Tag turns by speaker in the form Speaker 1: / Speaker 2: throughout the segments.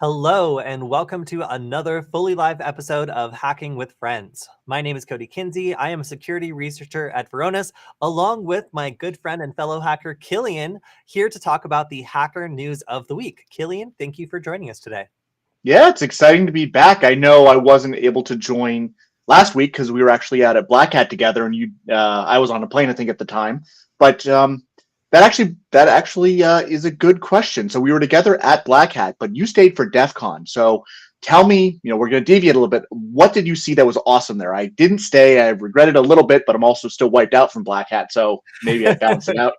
Speaker 1: Hello, and welcome to another fully live episode of Hacking with Friends. My name is Kody Kinzie. I am a security researcher at Varonis, along with my good friend and fellow hacker, Kilian, here to talk about the hacker news of the week. Kilian, thank you for joining us today.
Speaker 2: Yeah, it's exciting to be back. I know I wasn't able to join last week because we were actually out at Black Hat together, and I was on a plane, I think, at the time. But that actually is a good question. So we were together at Black Hat, but you stayed for DEF CON. So tell me, we're going to deviate a little bit. What did you see that was awesome there? I didn't stay. I regretted a little bit, but I'm also still wiped out from Black Hat, so maybe I balance it out.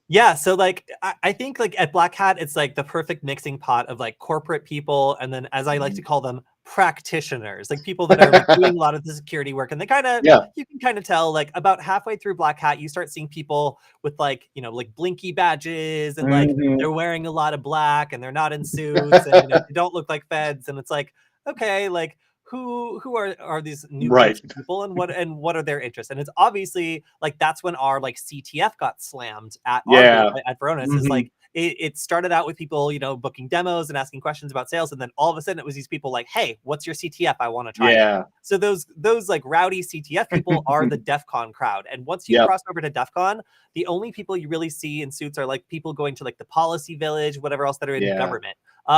Speaker 1: Yeah, so I think at Black Hat, it's like the perfect mixing pot of like corporate people, and then, as I like to call them, practitioners, like people that are like doing a lot of the security work. And they
Speaker 2: Yeah.
Speaker 1: you can kind of tell, like, about halfway through Black Hat, you start seeing people with like blinky badges, and like
Speaker 2: Mhm.
Speaker 1: they're wearing a lot of black, and they're not in suits, and they don't look like feds. And it's like, okay, like who are these new
Speaker 2: Right.
Speaker 1: groups of people, and what are their interests? And it's obviously like that's when our like CTF got slammed at our booth
Speaker 2: Yeah.
Speaker 1: at Varonis. Is
Speaker 2: Mhm.
Speaker 1: like it started out with people booking demos and asking questions about sales, and then all of a sudden it was these people like, hey, what's your CTF? I want to try it.
Speaker 2: Yeah.
Speaker 1: So those like rowdy CTF people are the DEF CON crowd. And once you
Speaker 2: Yep.
Speaker 1: cross over to DEF CON, the only people you really see in suits are like people going to like the policy village, whatever else that are in
Speaker 2: Yeah.
Speaker 1: government. So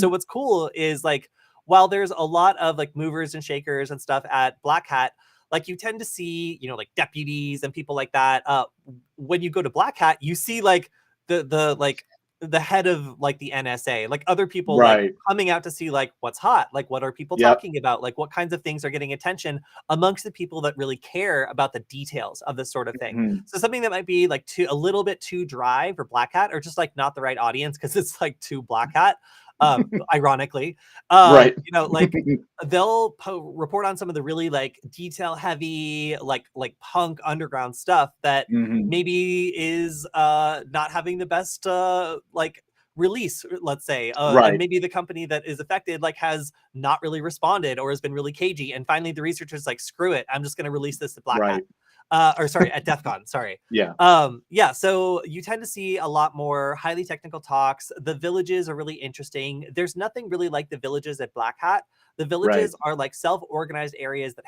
Speaker 2: Mhm.
Speaker 1: what's cool is like, while there's a lot of like movers and shakers and stuff at Black Hat, like you tend to see, like deputies and people like that. When you go to Black Hat, you see like the head of like the NSA, like other people like
Speaker 2: Right.
Speaker 1: coming out to see like what's hot, like what are people
Speaker 2: Yep.
Speaker 1: talking about, like what kinds of things are getting attention amongst the people that really care about the details of this sort of thing.
Speaker 2: Mhm.
Speaker 1: So something that might be like a little bit too dry for Black Hat, or just like not the right audience because it's like too Black Hat. Ironically,
Speaker 2: Right.
Speaker 1: like they'll report on some of the really like detail heavy, like punk underground stuff that
Speaker 2: Mhm.
Speaker 1: maybe is not having the best like release, let's say, and
Speaker 2: Right.
Speaker 1: maybe the company that is affected like has not really responded or has been really cagey, and finally the researchers like, screw it, I'm just going to release this to Black Hat,
Speaker 2: Right.
Speaker 1: or sorry, at DEF CON, sorry.
Speaker 2: Yeah.
Speaker 1: Yeah, so you tend to see a lot more highly technical talks. The villages are really interesting. There's nothing really like the villages at Black Hat. The
Speaker 2: Right.
Speaker 1: villages are like self-organized areas that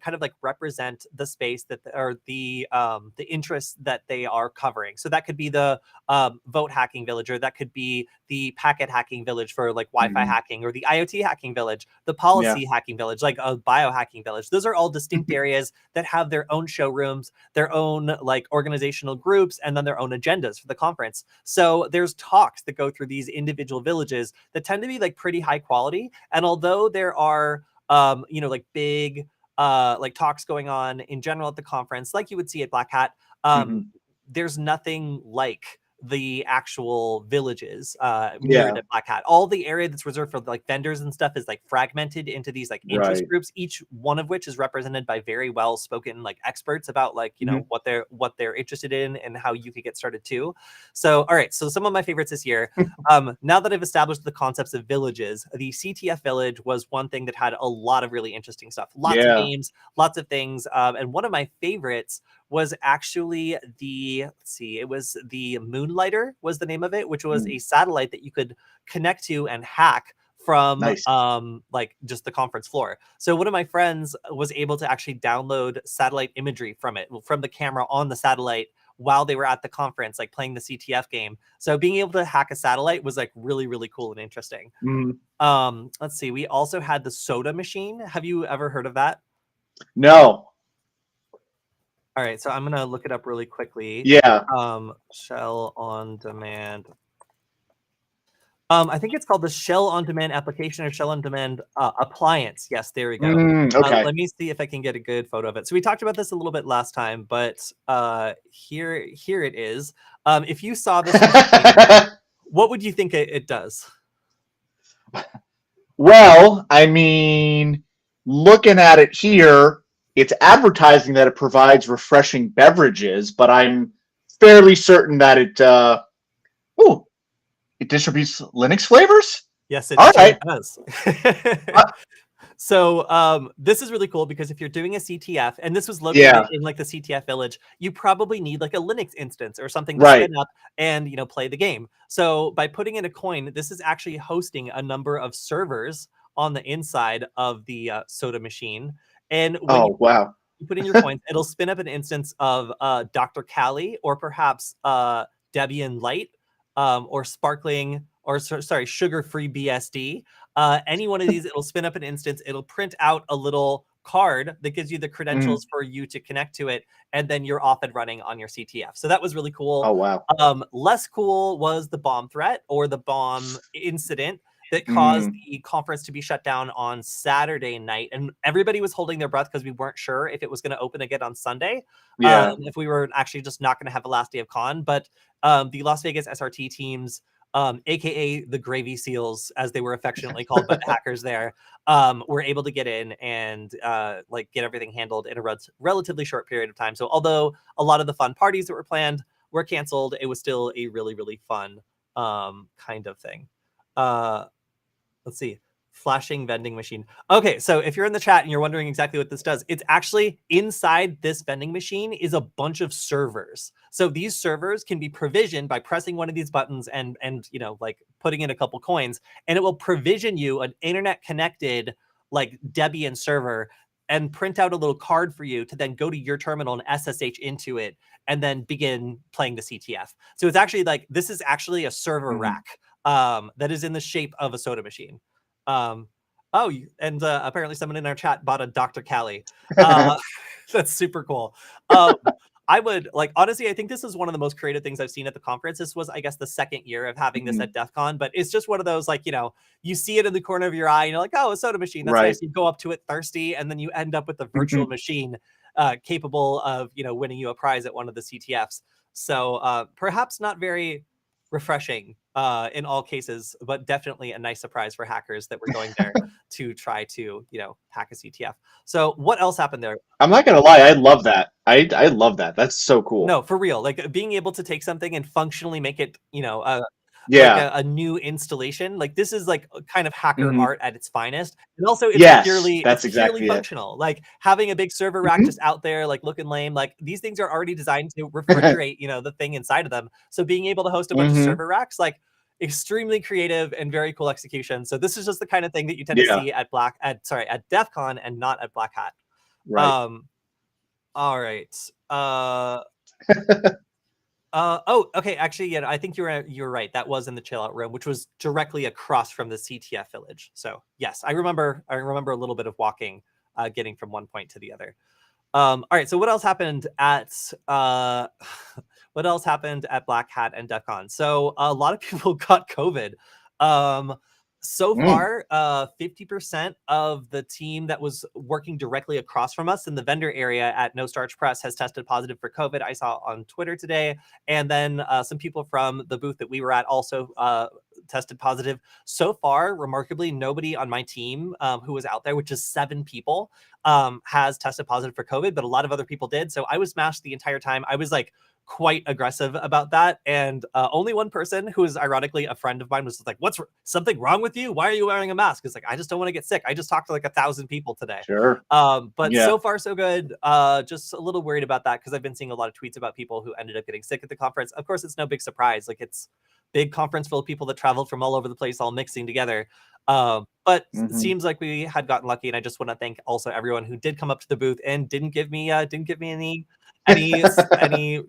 Speaker 1: kind of like represent the space that or the interests that they are covering. So that could be the vote hacking village, or that could be the packet hacking village for like Wi-Fi
Speaker 2: Mhm.
Speaker 1: hacking, or the IoT hacking village, the
Speaker 2: Yeah.
Speaker 1: policy hacking village, like a biohacking village. Those are all distinct areas that have their own showrooms, their own like organizational groups, and then their own agendas for the conference. So there's talks that go through these individual villages that tend to be like pretty high quality. And although there are like big like talks going on in general at the conference, like you would see at Black Hat,
Speaker 2: Mhm.
Speaker 1: there's nothing like the actual villages mirrored
Speaker 2: Yeah.
Speaker 1: at Black Hat. All the area that's reserved for like vendors and stuff is like fragmented into these like interest
Speaker 2: Right.
Speaker 1: groups, each one of which is represented by very well spoken like experts about like
Speaker 2: Mhm.
Speaker 1: what they're interested in and how you could get started too. So all right, so some of my favorites this year, now that I've established the concepts of villages, the CTF village was one thing that had a lot of really interesting stuff, lots of
Speaker 2: Yeah.
Speaker 1: games, lots of things, and one of my favorites was actually it was the Moonlighter was the name of it, which was
Speaker 2: Mm.
Speaker 1: a satellite that you could connect to and hack from
Speaker 2: Nice.
Speaker 1: like just the conference floor. So one of my friends was able to actually download satellite imagery from it, from the camera on the satellite, while they were at the conference, like playing the CTF game. So being able to hack a satellite was like really, really cool and interesting.
Speaker 2: Mhm.
Speaker 1: Let's see. We also had the soda machine. Have you ever heard of that?
Speaker 2: No.
Speaker 1: All right, so I'm gonna look it up really quickly.
Speaker 2: Yeah.
Speaker 1: Shell on demand. I think it's called the Shell on Demand application, or Shell on Demand appliance. Yes, there we go.
Speaker 2: Okay.
Speaker 1: Let me see if I can get a good photo of it. So we talked about this a little bit last time, but here it is. If you saw this machine, what would you think it does?
Speaker 2: Well, I mean, looking at it here, it's advertising that it provides refreshing beverages, but I'm fairly certain that ooh, it distributes Linux flavors?
Speaker 1: Yes, it
Speaker 2: All
Speaker 1: sure
Speaker 2: right.
Speaker 1: does.
Speaker 2: Uh,
Speaker 1: So this is really cool because if you're doing a CTF, and this was located
Speaker 2: Yeah.
Speaker 1: in like the CTF village, you probably need like a Linux instance or something to
Speaker 2: Right.
Speaker 1: spin up and play the game. So by putting in a coin, this is actually hosting a number of servers on the inside of the soda machine. And when
Speaker 2: Oh, wow.
Speaker 1: you put in your coins, it'll spin up an instance of Dr. Callie or perhaps Debian Light or Sparkling or sorry, sugar-free BSD. Any one of these, it'll spin up an instance. It'll print out a little card that gives you the
Speaker 2: Mm.
Speaker 1: credentials for you to connect to it, and then you're off and running on your CTF. So that was really cool.
Speaker 2: Oh, wow.
Speaker 1: Less cool was the bomb threat or the bomb incident that caused
Speaker 2: Mm.
Speaker 1: the conference to be shut down on Saturday night. And everybody was holding their breath because we weren't sure if it was going to open again on Sunday,
Speaker 2: Yeah.
Speaker 1: if we were actually just not going to have a last day of con. But the Las Vegas SRT teams, aka the Gravy Seals, as they were affectionately called by the hackers there, were able to get in and like get everything handled in a relatively short period of time. So although a lot of the fun parties that were planned were canceled, it was still a really, really fun kind of thing. Let's see. Flashing vending machine. Okay, so if you're in the chat and you're wondering exactly what this does, it's actually inside this vending machine is a bunch of servers. So these servers can be provisioned by pressing one of these buttons and like putting in a couple coins, and it will provision you an internet connected like Debian server and print out a little card for you to then go to your terminal and SSH into it and then begin playing the CTF. So it's actually like this is actually a server rack that is in the shape of a soda machine. And apparently someone in our chat bought a Dr. Callie. That's super cool. I would like honestly, I think this is one of the most creative things I've seen at the conference. This was, I guess, the second year of having this at DEF CON, but it's just one of those like, you see it in the corner of your eye and you're like, oh, a soda machine. That's
Speaker 2: Right.
Speaker 1: nice. You go up to it thirsty, and then you end up with a virtual machine capable of, winning you a prize at one of the CTFs. So perhaps not very refreshing in all cases, but definitely a nice surprise for hackers that were going there to try to, hack a CTF. So what else happened there?
Speaker 2: I'm not gonna lie, I love that. I love that. That's so cool.
Speaker 1: No, for real. Like being able to take something and functionally make it, like
Speaker 2: Yeah.
Speaker 1: a new installation. Like this is like kind of hacker art at its finest. And also it's
Speaker 2: Yes,
Speaker 1: purely
Speaker 2: that's exactly it.
Speaker 1: functional. Like having a big server rack just out there, like looking lame. Like these things are already designed to refrigerate, the thing inside of them. So being able to host a bunch of server racks, like extremely creative and very cool execution. So this is just the kind of thing that you tend to see at DEF CON and not at Black Hat.
Speaker 2: Right.
Speaker 1: All right. Okay. Actually, yeah, I think you're right. That was in the chill out room, which was directly across from the CTF village. So yes, I remember a little bit of walking, getting from one point to the other. All right. So what else happened at Black Hat and DEF CON? So a lot of people got COVID. So far, 50% of the team that was working directly across from us in the vendor area at No Starch Press has tested positive for COVID. I saw on Twitter today. And then some people from the booth that we were at also tested positive. So far, remarkably, nobody on my team who was out there, which is 7 people, has tested positive for COVID, but a lot of other people did. So I was masked the entire time. I was like quite aggressive about that, and only one person, who is ironically a friend of mine, was like, "What's something wrong with you? Why are you wearing a mask?" It's like, I just don't want to get sick. I just talked to like 1,000 people today.
Speaker 2: Sure.
Speaker 1: But
Speaker 2: Yeah.
Speaker 1: so far so good. Just a little worried about that because I've been seeing a lot of tweets about people who ended up getting sick at the conference. Of course, it's no big surprise. Like it's big conference full of people that traveled from all over the place, all mixing together. But it seems like we had gotten lucky, and I just want to thank also everyone who did come up to the booth and didn't give me any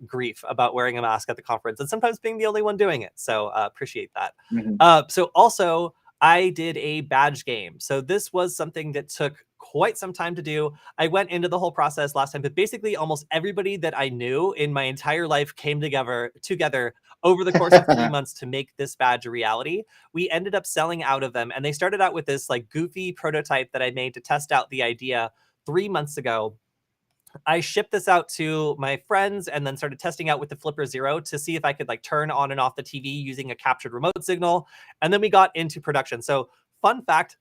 Speaker 1: grief about wearing a mask at the conference, and sometimes being the only one doing it. So appreciate that. So also I did a badge game. So this was something that took quite some time to do. I went into the whole process last time, but basically almost everybody that I knew in my entire life came together over the course of 3 months to make this badge a reality. We ended up selling out of them, and they started out with this like goofy prototype that I made to test out the idea 3 months ago. I shipped this out to my friends and then started testing out with the Flipper Zero to see if I could like turn on and off the TV using a captured remote signal. And then we got into production. So fun fact,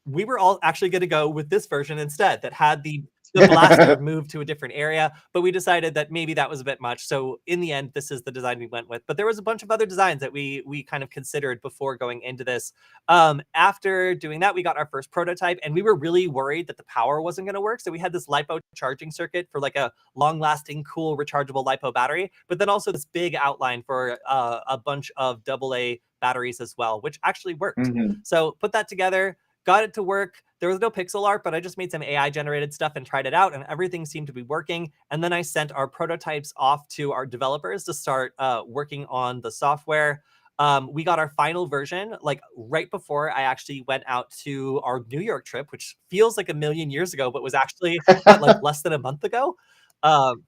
Speaker 1: we were all actually going to go with this version instead that had the the blaster moved to a different area, but we decided that maybe that was a bit much. So in the end, this is the design we went with. But there was a bunch of other designs that we kind of considered before going into this. After doing that, we got our first prototype, and we were really worried that the power wasn't going to work. So we had this LiPo charging circuit for like a long-lasting, cool, rechargeable LiPo battery, but then also this big outline for a bunch of AA batteries as well, which actually worked. So put that together, got it to work. There was no pixel art, but I just made some AI generated stuff and tried it out, and everything seemed to be working. And then I sent our prototypes off to our developers to start working on the software. We got our final version like right before I actually went out to our New York trip, which feels like a million years ago, but was actually what, like less than a month ago.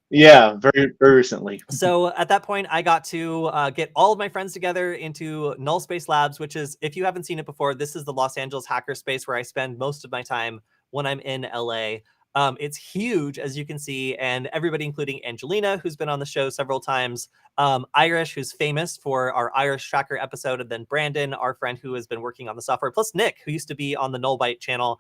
Speaker 2: Yeah, very, very recently.
Speaker 1: So at that point, I got to get all of my friends together into Null Space Labs, which is, if you haven't seen it before, this is the Los Angeles hackerspace where I spend most of my time when I'm in LA. It's huge, as you can see, and everybody, including Angelina, who's been on the show several times, Irish, who's famous for our Irish Tracker episode, and then Brandon, our friend who has been working on the software, plus Nick, who used to be on the Nullbyte channel.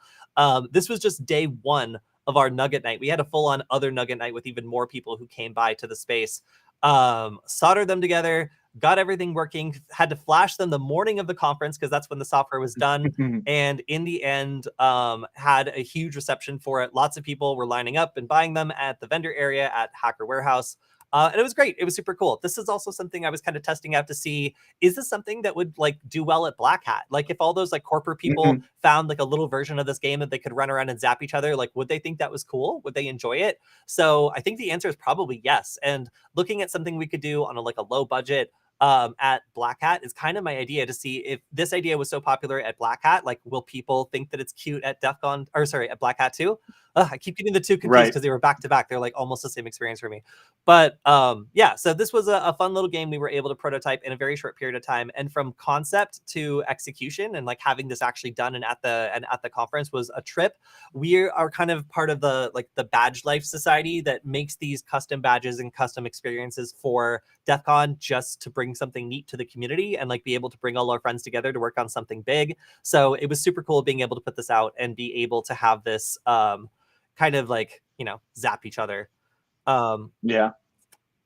Speaker 1: This was just day one of our Nugget night. We had a full-on other Nugget night with even more people who came by to the space. Soldered them together, got everything working, had to flash them the morning of the conference because that's when the software was done. And in the end, had a huge reception for it. Lots of people were lining up and buying them at the vendor area at Hacker Warehouse. And it was great. It was super cool. This is also something I was kind of testing out to see, is this something that would like do well at Black Hat? Like if all those like corporate people found like a little version of this game that they could run around and zap each other, like would they think that was cool? Would they enjoy it? So I think the answer is probably yes. And looking at something we could do on a, like a low budget at Black Hat is kind of my idea, to see if this idea was so popular at Black Hat, like will people think that it's cute at DEF CON, or sorry, at Black Hat too? I keep getting the two confused because they were back to back. They're like almost the same experience for me. But yeah, so this was a fun little game we were able to prototype in a very short period of time. And from concept to execution and like having this actually done and at the conference was a trip. We are kind of part of the like the Badge Life Society that makes these custom badges and custom experiences for DEF CON, just to bring something neat to the community and like be able to bring all our friends together to work on something big. So it was super cool being able to put this out and be able to have this kind of like, you know, zap each other.
Speaker 2: Yeah.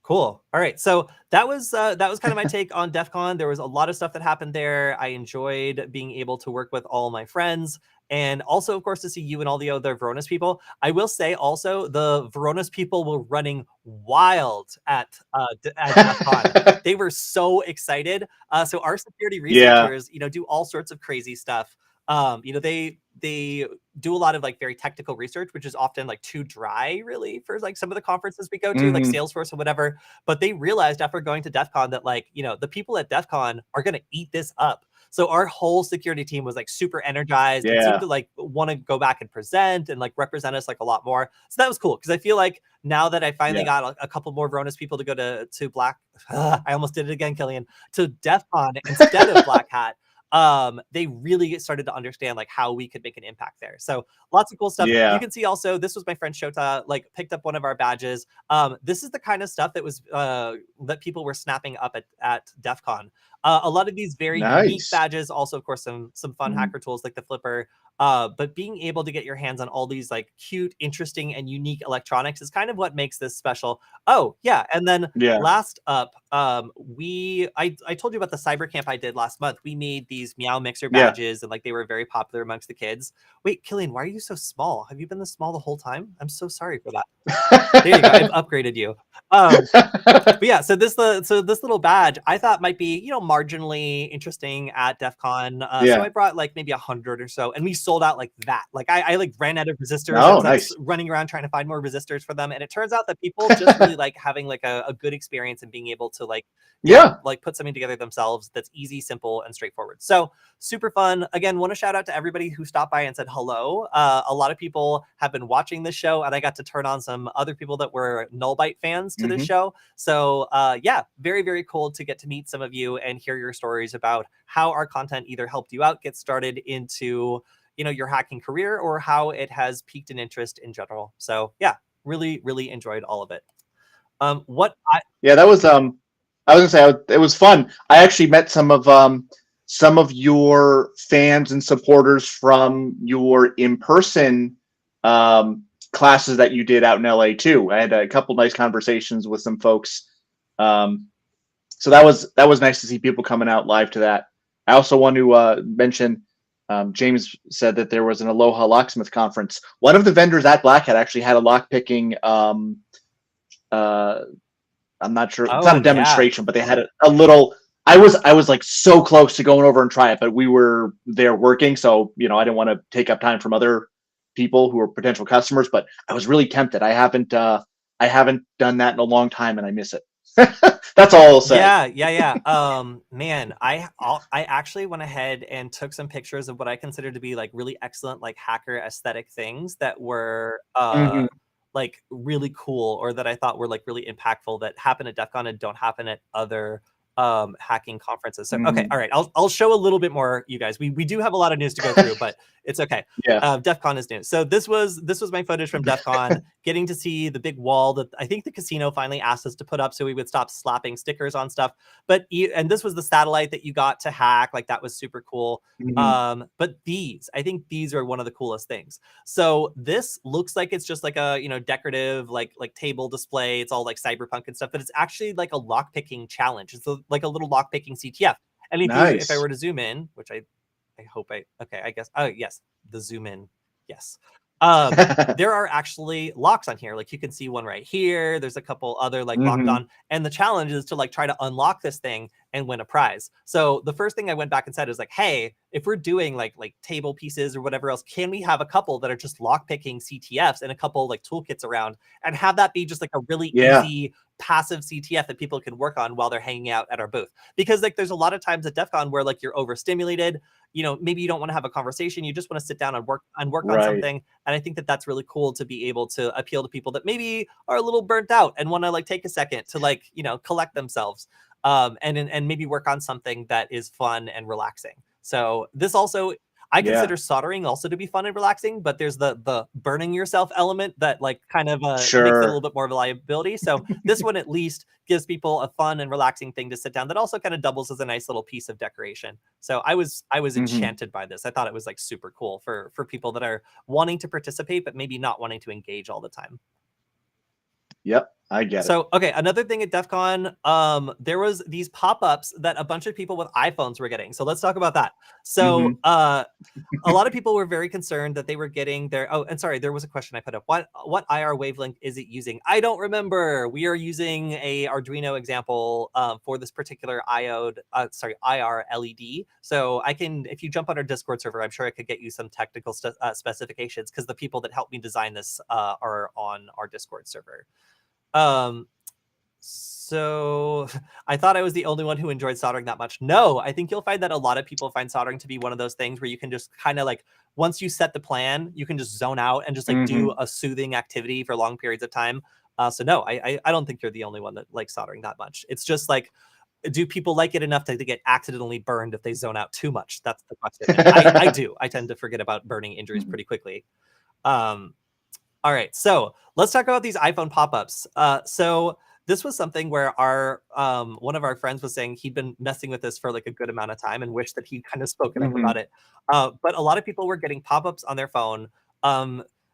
Speaker 1: Cool. All right. So that was kind of my take on DEF CON. There was a lot of stuff that happened there. I enjoyed being able to work with all my friends, and also, of course, to see you and all the other Veronis people. I will say also, the Veronis people were running wild at DEF CON. They were so excited. So our security researchers, you know, do all sorts of crazy stuff. You know, they do a lot of like very technical research, which is often like too dry really for like some of the conferences we go to, like Salesforce or whatever. But they realized after going to DEF CON that like, you know, the people at DEF CON are going to eat this up. So our whole security team was like super energized and seemed to like want to go back and present and like represent us like a lot more. So that was cool, because I feel like now that I finally got a couple more Veronis people to go to Black, I almost did it again, Kilian, to DEF CON instead of Black Hat. They really started to understand like how we could make an impact there. So lots of cool stuff. You can see also, this was my friend Shota, like picked up one of our badges. This is the kind of stuff that was that people were snapping up at DEF CON. A lot of these very unique badges, also of course some fun hacker tools like the flipper. But being able to get your hands on all these like cute, interesting, and unique electronics is kind of what makes this special. Oh yeah, and then last up, I told you about the cyber camp I did last month. We made these Meow Mixer badges, and like they were very popular amongst the kids. Wait, Kilian, why are you so small? Have you been this small the whole time? I'm so sorry for that. There you go. I've upgraded you. But yeah, so this little badge I thought might be, you know, marginally interesting at DEF CON. So I brought like maybe 100 or so, and we sold out like that. Like I like ran out of resistors. I was like running around trying to find more resistors for them. And it turns out that people just really like having like a good experience and being able to like, like put something together themselves that's easy, simple, and straightforward. So super fun. Again, want to shout out to everybody who stopped by and said hello. A lot of people have been watching this show, and I got to turn on some other people that were Nullbyte fans to this show. So yeah, very, very cool to get to meet some of you and hear your stories about how our content either helped you out, get started into, you know, your hacking career, or how it has piqued an interest in general. So yeah, really, really enjoyed all of it. That
Speaker 2: was I was gonna say it was fun. I actually met some of your fans and supporters from your in-person classes that you did out in LA too. I had a couple nice conversations with some folks. So that was nice to see people coming out live to that. I also want to mention James said that there was an Aloha Locksmith conference. One of the vendors at Black Hat actually had a lock picking. I'm not sure. It's not a demonstration, but they had a little. I was like so close to going over and try it, but we were there working, so I didn't want to take up time from other people who are potential customers. But I was really tempted. I haven't done that in a long time, and I miss it. That's all I'll say.
Speaker 1: Yeah. Man, I actually went ahead and took some pictures of what I consider to be like really excellent, like hacker aesthetic things that were like really cool, or that I thought were like really impactful, that happen at DEF CON and don't happen at other hacking conferences. So okay, all right, I'll show a little bit more, you guys. We do have a lot of news to go through, but it's okay.
Speaker 2: Yeah.
Speaker 1: DEF CON is new. So this was my footage from DEF CON, getting to see the big wall that I think the casino finally asked us to put up so we would stop slapping stickers on stuff. But and this was the satellite that you got to hack. Like, that was super cool. But I think these are one of the coolest things. So this looks like it's just like a decorative like table display. It's all like cyberpunk and stuff, but it's actually like a lockpicking challenge. It's like a little lockpicking CTF. And if I were to zoom in, which I hope I guess, oh yes, the zoom in, yes. There are actually locks on here. Like, you can see one right here. There's a couple other like locked on, and the challenge is to like try to unlock this thing and win a prize. So the first thing I went back and said is like, hey, if we're doing like table pieces or whatever else, can we have a couple that are just lock picking CTFs and a couple like toolkits around, and have that be just like a really easy passive CTF that people can work on while they're hanging out at our booth? Because like, there's a lot of times at DEF CON where like you're overstimulated, maybe you don't want to have a conversation, you just want to sit down and work on something. And I think that that's really cool to be able to appeal to people that maybe are a little burnt out and want to like take a second to like collect themselves, and maybe work on something that is fun and relaxing. So this also, I consider soldering also to be fun and relaxing, but there's the burning yourself element that like kind of makes it a little bit more of a liability. So this one at least gives people a fun and relaxing thing to sit down that also kind of doubles as a nice little piece of decoration. So I was enchanted by this. I thought it was like super cool for people that are wanting to participate, but maybe not wanting to engage all the time.
Speaker 2: Yep, I get it.
Speaker 1: So, okay, another thing at DEF CON, there was these pop-ups that a bunch of people with iPhones were getting. So let's talk about that. So a lot of people were very concerned that they were getting their, oh, and sorry, there was a question I put up. What IR wavelength is it using? I don't remember. We are using a Arduino example for this particular IR LED. So I can, if you jump on our Discord server, I'm sure I could get you some technical specifications, because the people that helped me design this are on our Discord server. So I thought I was the only one who enjoyed soldering that much. No, I think you'll find that a lot of people find soldering to be one of those things where you can just kind of like, once you set the plan, you can just zone out and just like do a soothing activity for long periods of time. So no, I don't think you're the only one that likes soldering that much. It's just like, do people like it enough to get accidentally burned if they zone out too much? That's the question. I do. I tend to forget about burning injuries pretty quickly. All right, so let's talk about these iPhone pop-ups. So this was something where our one of our friends was saying he'd been messing with this for like a good amount of time and wished that he'd kind of spoken up about it. But a lot of people were getting pop-ups on their phone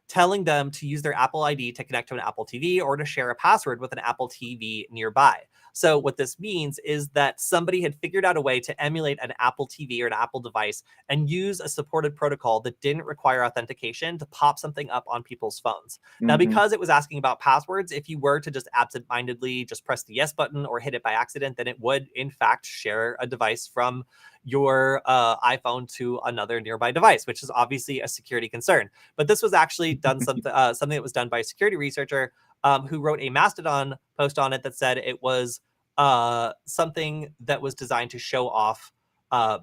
Speaker 1: telling them to use their Apple ID to connect to an Apple TV or to share a password with an Apple TV nearby. So what this means is that somebody had figured out a way to emulate an Apple TV or an Apple device and use a supported protocol that didn't require authentication to pop something up on people's phones. Now, because it was asking about passwords, if you were to just absentmindedly just press the yes button or hit it by accident, then it would in fact share a device from your iPhone to another nearby device, which is obviously a security concern. But this was actually done something that was done by a security researcher who wrote a Mastodon post on it that said it was something that was designed to show off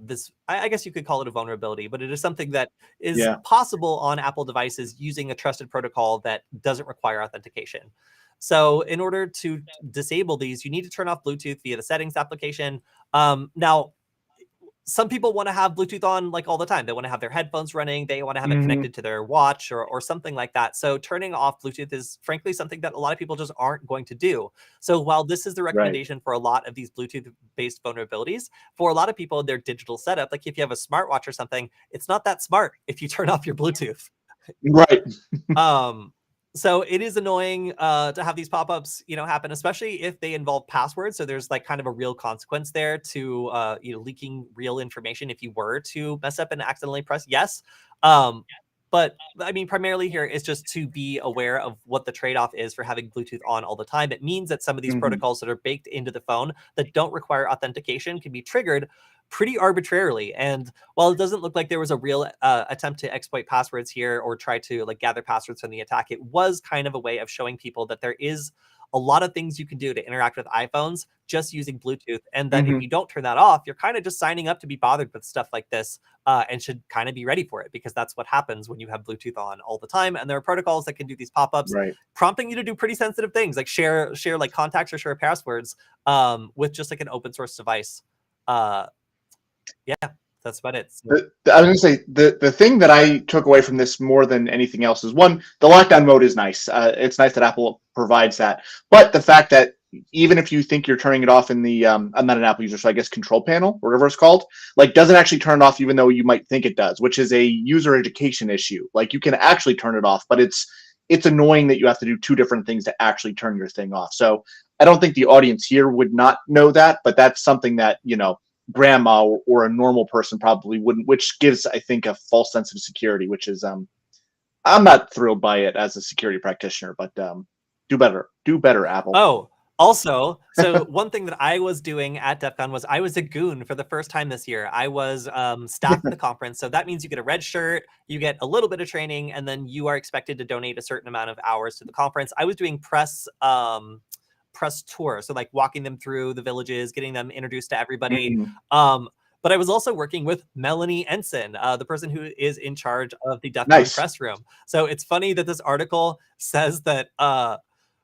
Speaker 1: this, I guess you could call it a vulnerability, but it is something that is possible on Apple devices using a trusted protocol that doesn't require authentication. So in order to disable these, you need to turn off Bluetooth via the settings application. Now, some people want to have Bluetooth on like all the time. They want to have their headphones running. They want to have it connected to their watch or something like that. So turning off Bluetooth is frankly something that a lot of people just aren't going to do. So while this is the recommendation for a lot of these Bluetooth-based vulnerabilities, for a lot of people in their digital setup, like if you have a smartwatch or something, it's not that smart if you turn off your Bluetooth.
Speaker 2: Right.
Speaker 1: So it is annoying to have these pop-ups, happen, especially if they involve passwords. So there's like kind of a real consequence there to leaking real information if you were to mess up and accidentally press yes. Um, but I mean, primarily here is just to be aware of what the trade-off is for having Bluetooth on all the time. It means that some of these
Speaker 2: Mhm.
Speaker 1: protocols that are baked into the phone that don't require authentication can be triggered pretty arbitrarily. And while it doesn't look like there was a real attempt to exploit passwords here or try to like gather passwords from the attack, it was kind of a way of showing people that there is a lot of things you can do to interact with iPhones just using Bluetooth, and that if
Speaker 2: Mhm.
Speaker 1: you don't turn that off, you're kind of just signing up to be bothered with stuff like this, and should kind of be ready for it, because that's what happens when you have Bluetooth on all the time. And there are protocols that can do these pop-ups,
Speaker 2: Right.
Speaker 1: prompting you to do pretty sensitive things like share like contacts or share passwords with just like an open source device. Uh, yeah, that's about it. So,
Speaker 2: I was going to say the thing that I took away from this more than anything else is, one, the lockdown mode is nice. It's nice that Apple provides that, but the fact that even if you think you're turning it off in the I'm not an Apple user, so I guess control panel, or whatever it's called, like doesn't actually turn it off, even though you might think it does, which is a user education issue. Like you can actually turn it off, but it's annoying that you have to do two different things to actually turn your thing off. So I don't think the audience here would not know that, but that's something that grandma or a normal person probably wouldn't, which gives, I think, a false sense of security, which is I'm not thrilled by it as a security practitioner, but do better, Apple.
Speaker 1: oh, also, so one thing that I was doing at DEF CON was I was a goon for the first time this year. I was staff at the conference. So that means you get a red shirt, you get a little bit of training, and then you are expected to donate a certain amount of hours to the conference. I was doing press tour, so like walking them through the villages, getting them introduced to everybody.
Speaker 2: Mhm.
Speaker 1: Um, but I was also working with Melanie Ensign, the person who is in charge of the DEF CON
Speaker 2: Nice.
Speaker 1: press room. So it's funny that this article says that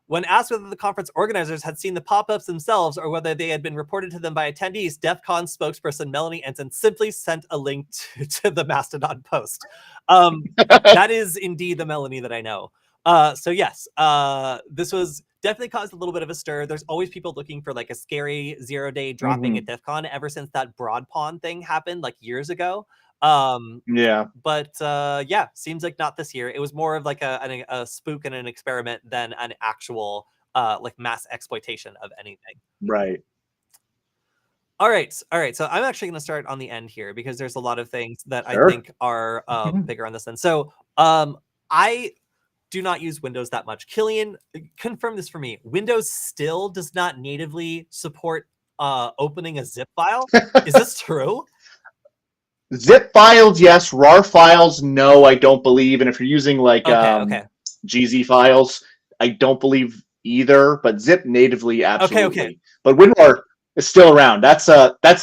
Speaker 1: when asked whether the conference organizers had seen the pop-ups themselves or whether they had been reported to them by attendees, DEF CON spokesperson Melanie Ensign simply sent a link to the Mastodon post. That is indeed the Melanie that I know. So yes, this was definitely caused a little bit of a stir. There's always people looking for like a scary 0-day dropping at
Speaker 2: Mhm.
Speaker 1: DEF CON ever since that Broad Pond thing happened like years ago. Um,
Speaker 2: Yeah.
Speaker 1: but yeah, seems like not this year. It was more of like a spook and an experiment than an actual like mass exploitation of anything.
Speaker 2: Right.
Speaker 1: All right, all right. So I'm actually going to start on the end here because there's a lot of things that I
Speaker 2: Sure.
Speaker 1: think are
Speaker 2: Mhm.
Speaker 1: bigger on this end. So I do not use Windows that much. Kilian, confirm this for me. Windows still does not natively support opening a zip file. Is this true?
Speaker 2: Zip files, yes. RAR files, no, I don't believe. And if you're using like
Speaker 1: Okay, okay,
Speaker 2: GZ files, I don't believe either. But zip natively,
Speaker 1: okay.
Speaker 2: absolutely. But WinRAR is still around. That's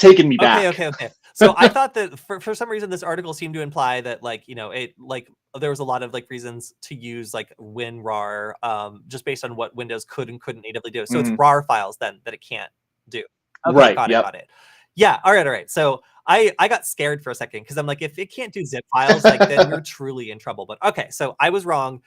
Speaker 2: taking me
Speaker 1: Okay,
Speaker 2: back.
Speaker 1: okay, okay. So I thought that for some reason this article seemed to imply that like, it like there was a lot of like reasons to use like WinRAR just based on what Windows could and couldn't natively do. So it's
Speaker 2: Mhm.
Speaker 1: RAR files then that it can't do. Okay,
Speaker 2: Right.
Speaker 1: got it,
Speaker 2: Yep.
Speaker 1: got it. Yeah, all right, all right. So I got scared for a second because I'm like, if it can't do zip files, like then we're truly in trouble. But okay, so I was wrong.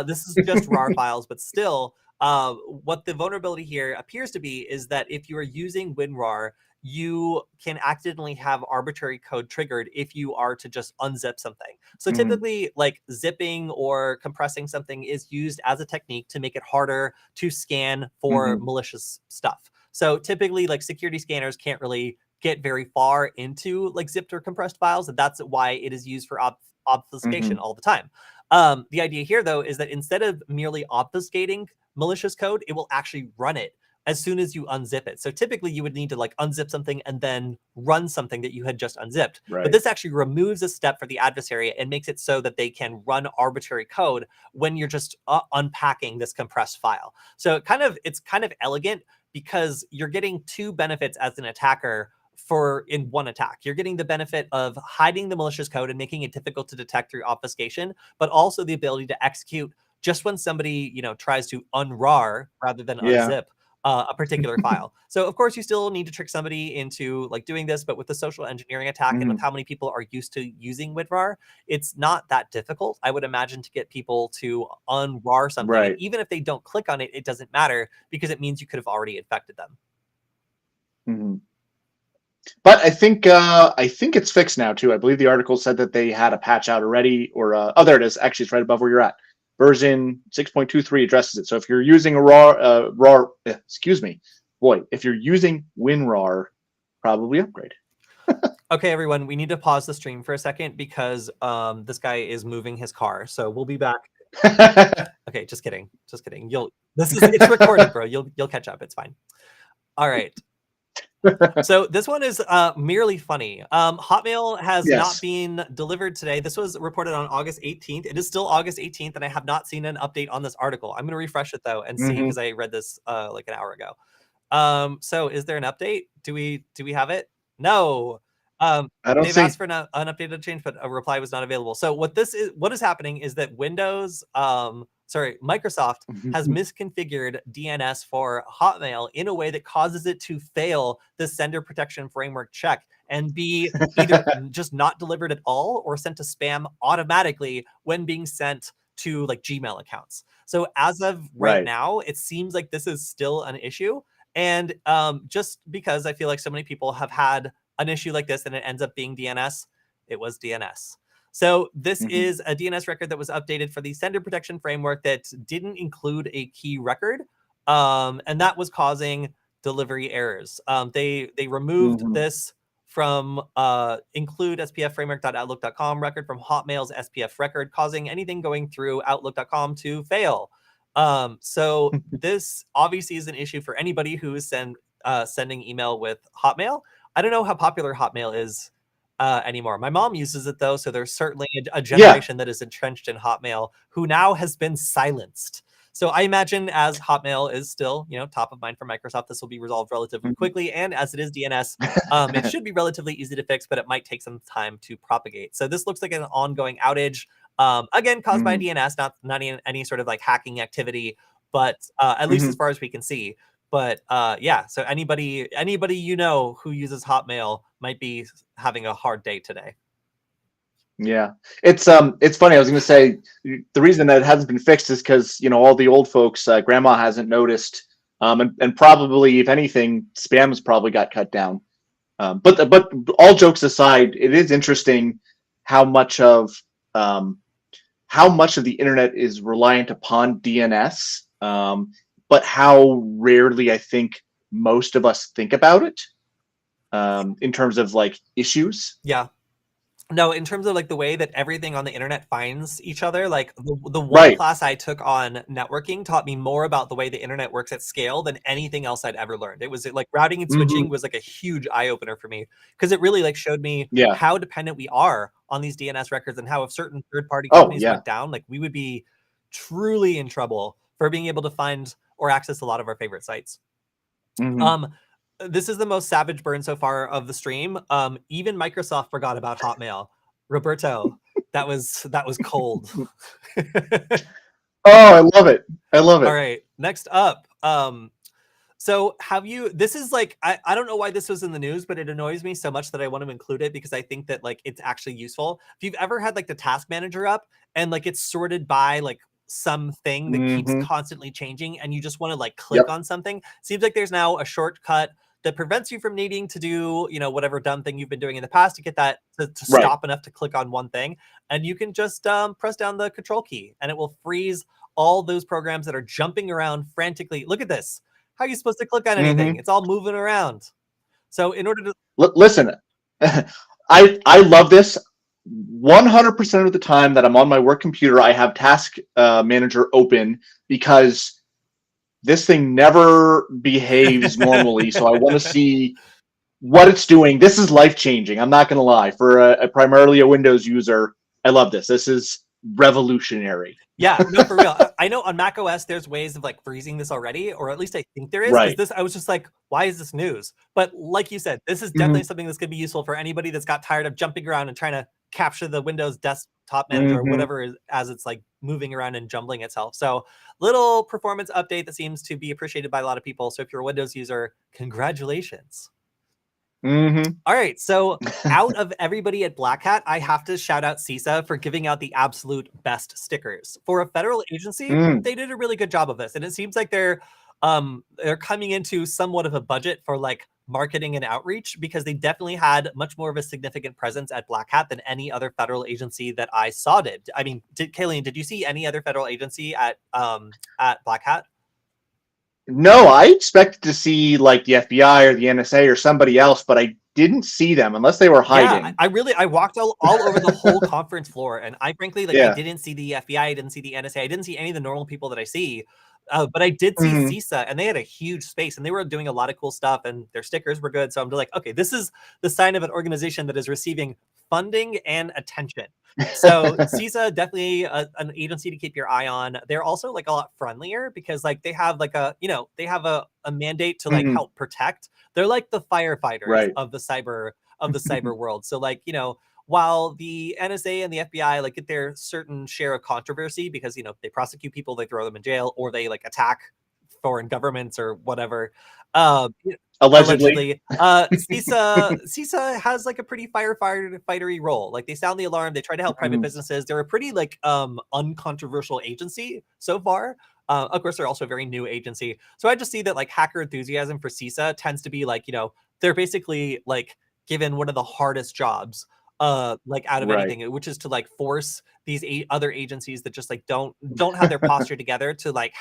Speaker 1: This is just RAR files, but still, what the vulnerability here appears to be is that if you are using WinRAR, you can accidentally have arbitrary code triggered if you are to just unzip something. So
Speaker 2: Mhm.
Speaker 1: typically, like zipping or compressing something is used as a technique to make it harder to scan for
Speaker 2: Mhm.
Speaker 1: malicious stuff. So typically, like security scanners can't really get very far into like zipped or compressed files, and that's why it is used for obfuscation
Speaker 2: Mhm.
Speaker 1: all the time. The idea here, though, is that instead of merely obfuscating malicious code, it will actually run it as soon as you unzip it. So typically you would need to like unzip something and then run something that you had just unzipped. But
Speaker 2: Right.
Speaker 1: this actually removes a step for the adversary and makes it so that they can run arbitrary code when you're just unpacking this compressed file. So it's kind of elegant because you're getting two benefits as an attacker for in one attack. You're getting the benefit of hiding the malicious code and making it difficult to detect through obfuscation, but also the ability to execute just when somebody, tries to unrar rather than
Speaker 2: Yeah.
Speaker 1: unzip a particular file. So of course you still need to trick somebody into like doing this, but with the social engineering attack and with
Speaker 2: Mhm.
Speaker 1: how many people are used to using WinRAR, it's not that difficult. I would imagine to get people to unrar something, and
Speaker 2: Right.
Speaker 1: even if they don't click on it, it doesn't matter because it means you could have already infected them.
Speaker 2: Mhm. But I think it's fixed now too. I believe the article said that they had a patch out already, or oh, there it is. Actually, it's right above where you're at. version 6.23 addresses it. So if you're using a if you're using WinRAR, probably upgrade.
Speaker 1: Okay, everyone, we need to pause the stream for a second because this guy is moving his car. So we'll be back. Okay, just kidding. It's recorded, bro. You'll catch up. It's fine. All right. So this one is merely funny. Hotmail has not been delivered today. This was reported on August 18th. It is still August 18th, and I have not seen an update on this article. I'm going to refresh it though and see, because I read this like an hour ago. So is there an update? Do we have it? No. They've asked for an updated change, but a reply was not available. So what is happening is that Microsoft has misconfigured DNS for Hotmail in a way that causes it to fail the sender protection framework check and be either just not delivered at all or sent to spam automatically when being sent to like Gmail accounts. So as of right now, it seems like this is still an issue. And just because I feel like so many people have had an issue like this and it ends up being DNS, it was DNS. So this is a DNS record that was updated for the sender protection framework that didn't include a key record, and that was causing delivery errors. They removed this from include spfframework.outlook.com record from Hotmail's SPF record, causing anything going through outlook.com to fail. So this obviously is an issue for anybody who is sending email with Hotmail. I don't know how popular Hotmail is anymore. My mom uses it though, so there's certainly a generation that is entrenched in Hotmail who now has been silenced. So I imagine as Hotmail is still, top of mind for Microsoft, this will be resolved relatively quickly. And as it is DNS, it should be relatively easy to fix, but it might take some time to propagate. So this looks like an ongoing outage, again, caused by DNS, not any sort of like hacking activity, but at least as far as we can see. But yeah, so anybody who uses Hotmail might be having a hard day today.
Speaker 2: Yeah, it's funny. I was going to say the reason that it hasn't been fixed is because all the old folks, grandma hasn't noticed, and probably if anything, spam has probably got cut down. But all jokes aside, it is interesting how much of the internet is reliant upon DNS. But how rarely I think most of us think about it in terms of like issues.
Speaker 1: Yeah. No, in terms of like the way that everything on the internet finds each other, like the one class I took on networking taught me more about the way the internet works at scale than anything else I'd ever learned. It was like routing and switching was like a huge eye opener for me because it really like showed me how dependent we are on these DNS records and how if certain third-party companies went down, like we would be truly in trouble for being able to find or access a lot of our favorite sites. This is the most savage burn so far of the stream. Even Microsoft forgot about Hotmail. Roberto, that was cold.
Speaker 2: Oh, I love it.
Speaker 1: All right, next up. So this is like, I don't know why this was in the news, but it annoys me so much that I want to include it because I think that like it's actually useful. If you've ever had like the task manager up and like it's sorted by like something that keeps constantly changing and you just want to like click on something, seems like there's now a shortcut that prevents you from needing to do whatever dumb thing you've been doing in the past to get that to stop enough to click on one thing, and you can just press down the control key and it will freeze all those programs that are jumping around frantically. Look at this. How are you supposed to click on anything? It's all moving around. So in order to
Speaker 2: listen, I love this. 100% of the time that I'm on my work computer, I have Task Manager open because this thing never behaves normally. So I want to see what it's doing. This is life-changing. I'm not going to lie. For primarily a Windows user, I love this. This is revolutionary.
Speaker 1: Yeah, no, for real. I know on Mac OS, there's ways of like freezing this already, or at least I think there is. I was just like, why is this news? But like you said, this is definitely something that's going to be useful for anybody that's got tired of jumping around and trying to capture the Windows desktop manager or whatever as it's like moving around and jumbling itself. So little performance update that seems to be appreciated by a lot of people. So if you're a Windows user, congratulations. All right, so out of everybody at Black Hat, I have to shout out CISA for giving out the absolute best stickers. For a federal agency, they did a really good job of this. And it seems like they're coming into somewhat of a budget for like marketing and outreach, because they definitely had much more of a significant presence at Black Hat than any other federal agency that I saw did. I mean, Kilian, did you see any other federal agency at Black Hat?
Speaker 2: No, I expected to see like the FBI or the NSA or somebody else, but I didn't see them unless they were hiding.
Speaker 1: Yeah, I walked all over the whole conference floor, and I frankly, like, I didn't see the FBI, I didn't see the NSA, I didn't see any of the normal people that I see. But I did see CISA, and they had a huge space, and they were doing a lot of cool stuff, and their stickers were good. So I'm like, okay, this is the sign of an organization that is receiving funding and attention. So CISA, definitely an agency to keep your eye on. They're also like a lot friendlier because like they have like they have a mandate to like help protect. They're like the firefighters of the cyber world. So like, while the NSA and the FBI like get their certain share of controversy because they prosecute people, they throw them in jail, or they like attack foreign governments or whatever. Allegedly. CISA has like a pretty firefighter-y role. Like they sound the alarm, they try to help private businesses. They're a pretty like uncontroversial agency so far. Of course, they're also a very new agency. So I just see that like hacker enthusiasm for CISA tends to be like, they're basically like given one of the hardest jobs like out of anything, which is to like force these other agencies that just like don't have their posture together to like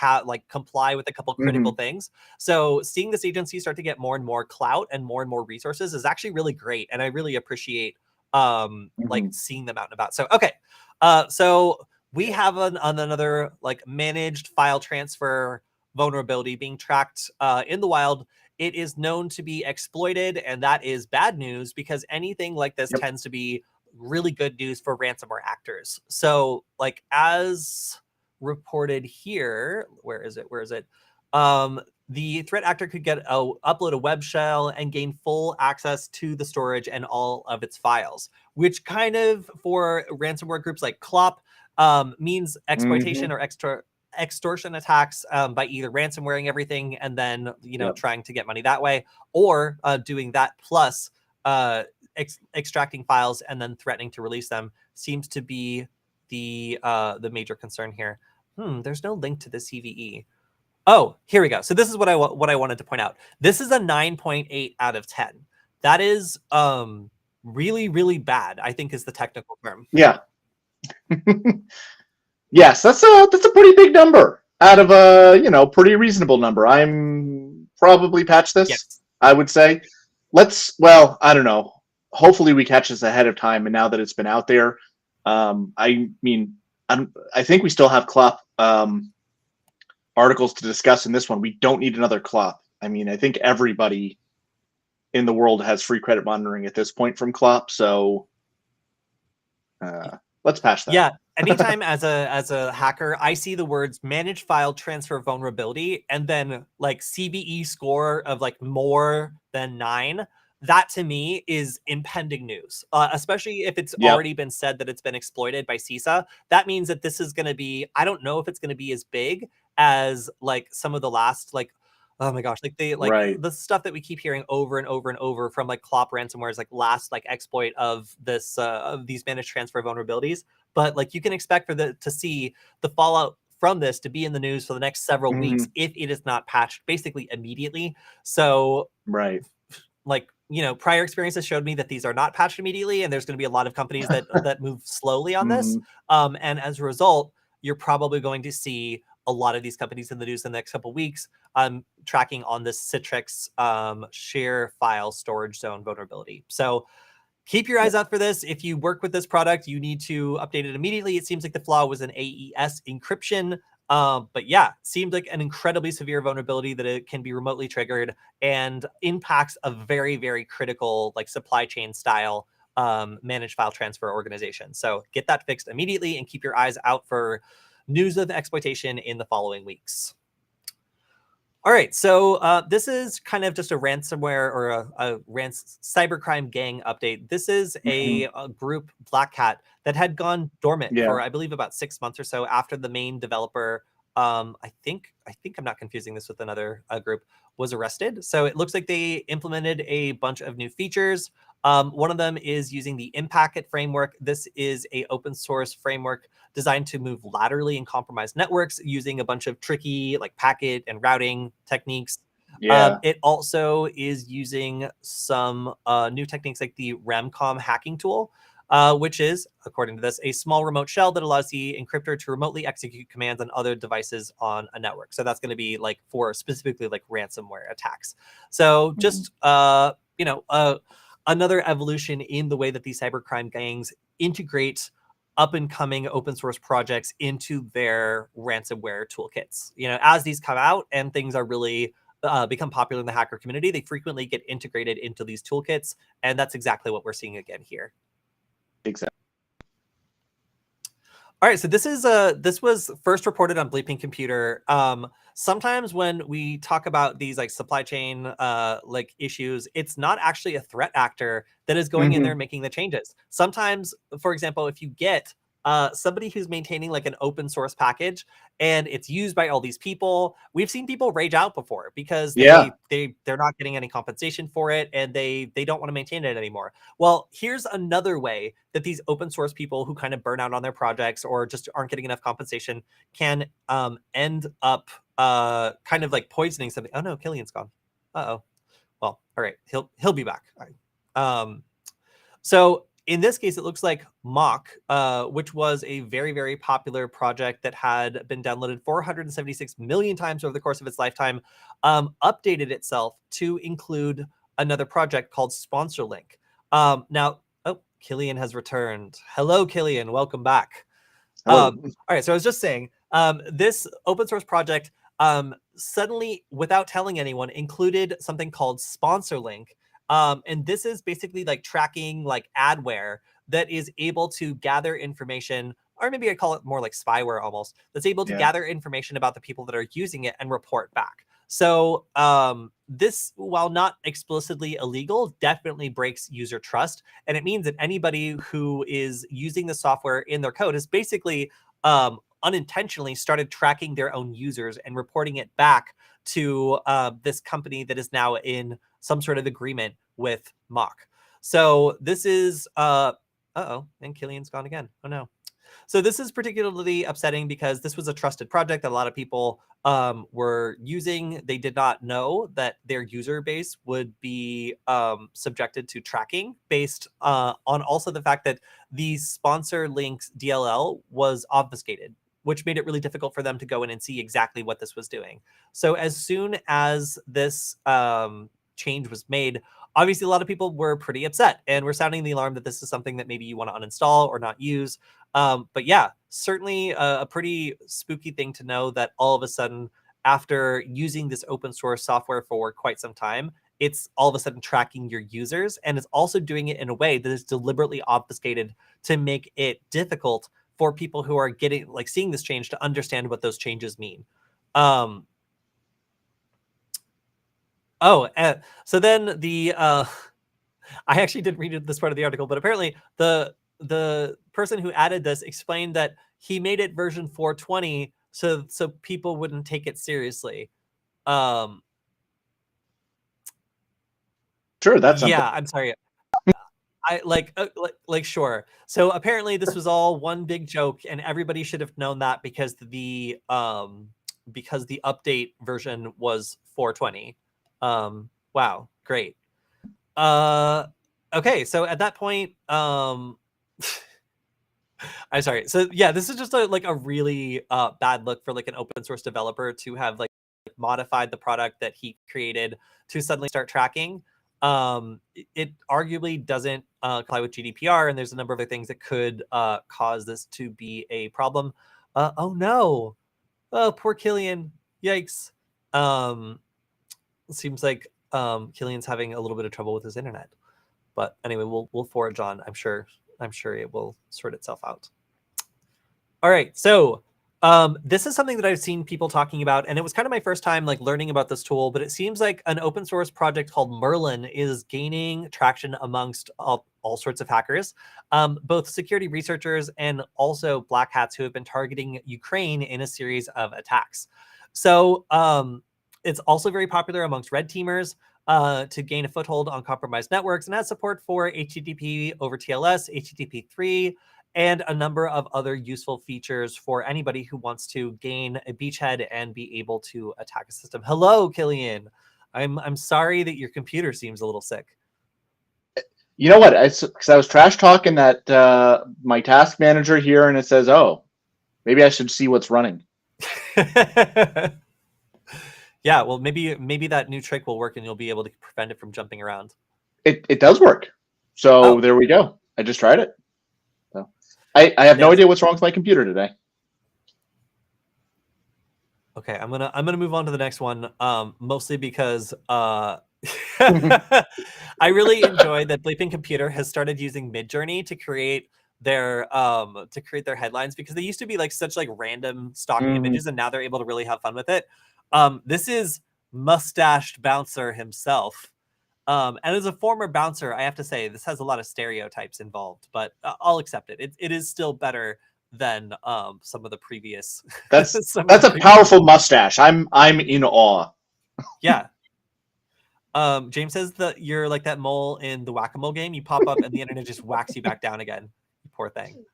Speaker 1: comply with a couple critical things. So seeing this agency start to get more and more clout and more resources is actually really great, and I really appreciate like seeing them out and about. So okay, so we have another like managed file transfer vulnerability being tracked in the wild. It is known to be exploited, and that is bad news because anything like this tends to be really good news for ransomware actors. So like as reported here, where is it? The threat actor could upload a web shell and gain full access to the storage and all of its files, which kind of for ransomware groups like Clop means exploitation or extortion attacks by either ransomwaring everything and then trying to get money that way, or doing that plus extracting files and then threatening to release them seems to be the major concern here. There's no link to the CVE. Oh, here we go. So this is what I wanted to point out. This is a 9.8 out of 10. That is really, really bad, I think is the technical term.
Speaker 2: Yeah. Yes, that's a pretty big number out of a pretty reasonable number. I'm probably patch this. Yes. I would say. I don't know. Hopefully we catch this ahead of time, and now that it's been out there, I mean, I think we still have Clop articles to discuss in this one. We don't need another Clop. I mean, I think everybody in the world has free credit monitoring at this point from Clop, so let's patch that.
Speaker 1: Yeah. Anytime as a hacker, I see the words managed file transfer vulnerability and then like CVE score of like more than 9, that to me is impending news, especially if it's already been said that it's been exploited by CISA. That means that this is going to be, I don't know if it's going to be as big as like some of the last like, oh my gosh, like the stuff that we keep hearing over and over and over from like Clop ransomware's like last like exploit of this of these managed transfer vulnerabilities. But like you can expect to see the fallout from this to be in the news for the next several weeks if it is not patched basically immediately. So like prior experiences showed me that these are not patched immediately, and there's going to be a lot of companies that move slowly on this. And as a result, you're probably going to see a lot of these companies in the news in the next couple of weeks tracking on this Citrix share file storage zone vulnerability. So keep your eyes out for this. If you work with this product, you need to update it immediately. It seems like the flaw was an AES encryption. But yeah, seemed like an incredibly severe vulnerability that it can be remotely triggered and impacts a very, very critical like supply chain style managed file transfer organization. So get that fixed immediately and keep your eyes out for news of exploitation in the following weeks. All right, so this is kind of just a ransomware or a cybercrime gang update. This is a group, Black Hat, that had gone dormant for, I believe, about 6 months or so after the main developer, I think I'm not confusing this with another group, was arrested. So it looks like they implemented a bunch of new features. One of them is using the Impacket framework. This is a open source framework designed to move laterally in compromised networks using a bunch of tricky like packet and routing techniques.
Speaker 2: Yeah.
Speaker 1: It also is using some new techniques like the Remcom hacking tool, which is, according to this, a small remote shell that allows the encryptor to remotely execute commands on other devices on a network. So that's going to be like for specifically like ransomware attacks. So just, another evolution in the way that these cybercrime gangs integrate up and coming open source projects into their ransomware toolkits. As these come out and things are really become popular in the hacker community, they frequently get integrated into these toolkits, and that's exactly what we're seeing again here.
Speaker 2: Exactly.
Speaker 1: All right, so this was first reported on Bleeping Computer. Sometimes when we talk about these like supply chain like issues, it's not actually a threat actor that is going in there and making the changes. Sometimes, for example, if you get somebody who's maintaining like an open source package and it's used by all these people, we've seen people rage out before because they're not getting any compensation for it and they don't want to maintain it anymore. Well, here's another way that these open source people who kind of burn out on their projects or just aren't getting enough compensation can end up kind of like poisoning something. Oh no, Kilian's gone. Uh-oh. Well, all right, he'll be back. All right. So in this case, it looks like Mock, which was a very, very popular project that had been downloaded 476 million times over the course of its lifetime, updated itself to include another project called SponsorLink. Now, Kilian has returned. Hello, Kilian. Welcome back.
Speaker 2: Hello.
Speaker 1: All right, so I was just saying, this open source project suddenly, without telling anyone, included something called SponsorLink. And this is basically like tracking like adware that is able to gather information, or maybe I call it more like spyware almost, that's able to gather information about the people that are using it and report back. So this, while not explicitly illegal, definitely breaks user trust. And it means that anybody who is using the software in their code has basically unintentionally started tracking their own users and reporting it back to this company that is now in some sort of agreement with Mock. So this is, and Kilian's gone again. Oh no. So this is particularly upsetting because this was a trusted project that a lot of people were using. They did not know that their user base would be subjected to tracking based on also the fact that the sponsor links DLL was obfuscated, which made it really difficult for them to go in and see exactly what this was doing. So as soon as this change was made, obviously a lot of people were pretty upset and were sounding the alarm that this is something that maybe you want to uninstall or not use. But yeah, certainly a pretty spooky thing to know that all of a sudden, after using this open source software for quite some time, it's all of a sudden tracking your users, and it's also doing it in a way that is deliberately obfuscated to make it difficult for people who are getting like seeing this change to understand what those changes mean. So then the I actually didn't read this part of the article, but apparently the person who added this explained that he made it version 420 so people wouldn't take it seriously.
Speaker 2: Sure, that's something.
Speaker 1: I'm sorry. I like sure. So apparently this was all one big joke, and everybody should have known that because the update version was 420. Wow, great. Okay, so at that point, I'm sorry. So yeah, this is just a really bad look for like an open source developer to have like modified the product that he created to suddenly start tracking. It arguably doesn't comply with GDPR, and there's a number of other things that could cause this to be a problem. Oh no. Oh, poor Kilian. Yikes. Seems like Kilian's having a little bit of trouble with his internet. But anyway, we'll forage on. I'm sure it will sort itself out. All right, so this is something that I've seen people talking about, and it was kind of my first time like learning about this tool. But it seems like an open source project called Merlin is gaining traction amongst all sorts of hackers, both security researchers and also black hats who have been targeting Ukraine in a series of attacks. So it's also very popular amongst red teamers. To gain a foothold on compromised networks, and has support for HTTP over TLS, HTTP3, and a number of other useful features for anybody who wants to gain a beachhead and be able to attack a system. Hello, Kilian. I'm sorry that your computer seems a little sick.
Speaker 2: You know what? Because I was trash talking that my task manager here, and it says, "Oh, maybe I should see what's running."
Speaker 1: Yeah, well, maybe that new trick will work, and you'll be able to prevent it from jumping around.
Speaker 2: It does work. So there we go. I just tried it. So I have no idea what's wrong with my computer today.
Speaker 1: Okay, I'm gonna move on to the next one. Mostly because I really enjoy that Bleeping Computer has started using Midjourney to create their headlines, because they used to be like such like random stock images, and now they're able to really have fun with it. This is Mustached Bouncer himself. And as a former bouncer, I have to say this has a lot of stereotypes involved, but I'll accept it. It is still better than some of the previous.
Speaker 2: That's a powerful mustache. I'm in awe.
Speaker 1: Yeah. James says that you're like that mole in the whack-a-mole game. You pop up and the internet just whacks you back down again. You poor thing.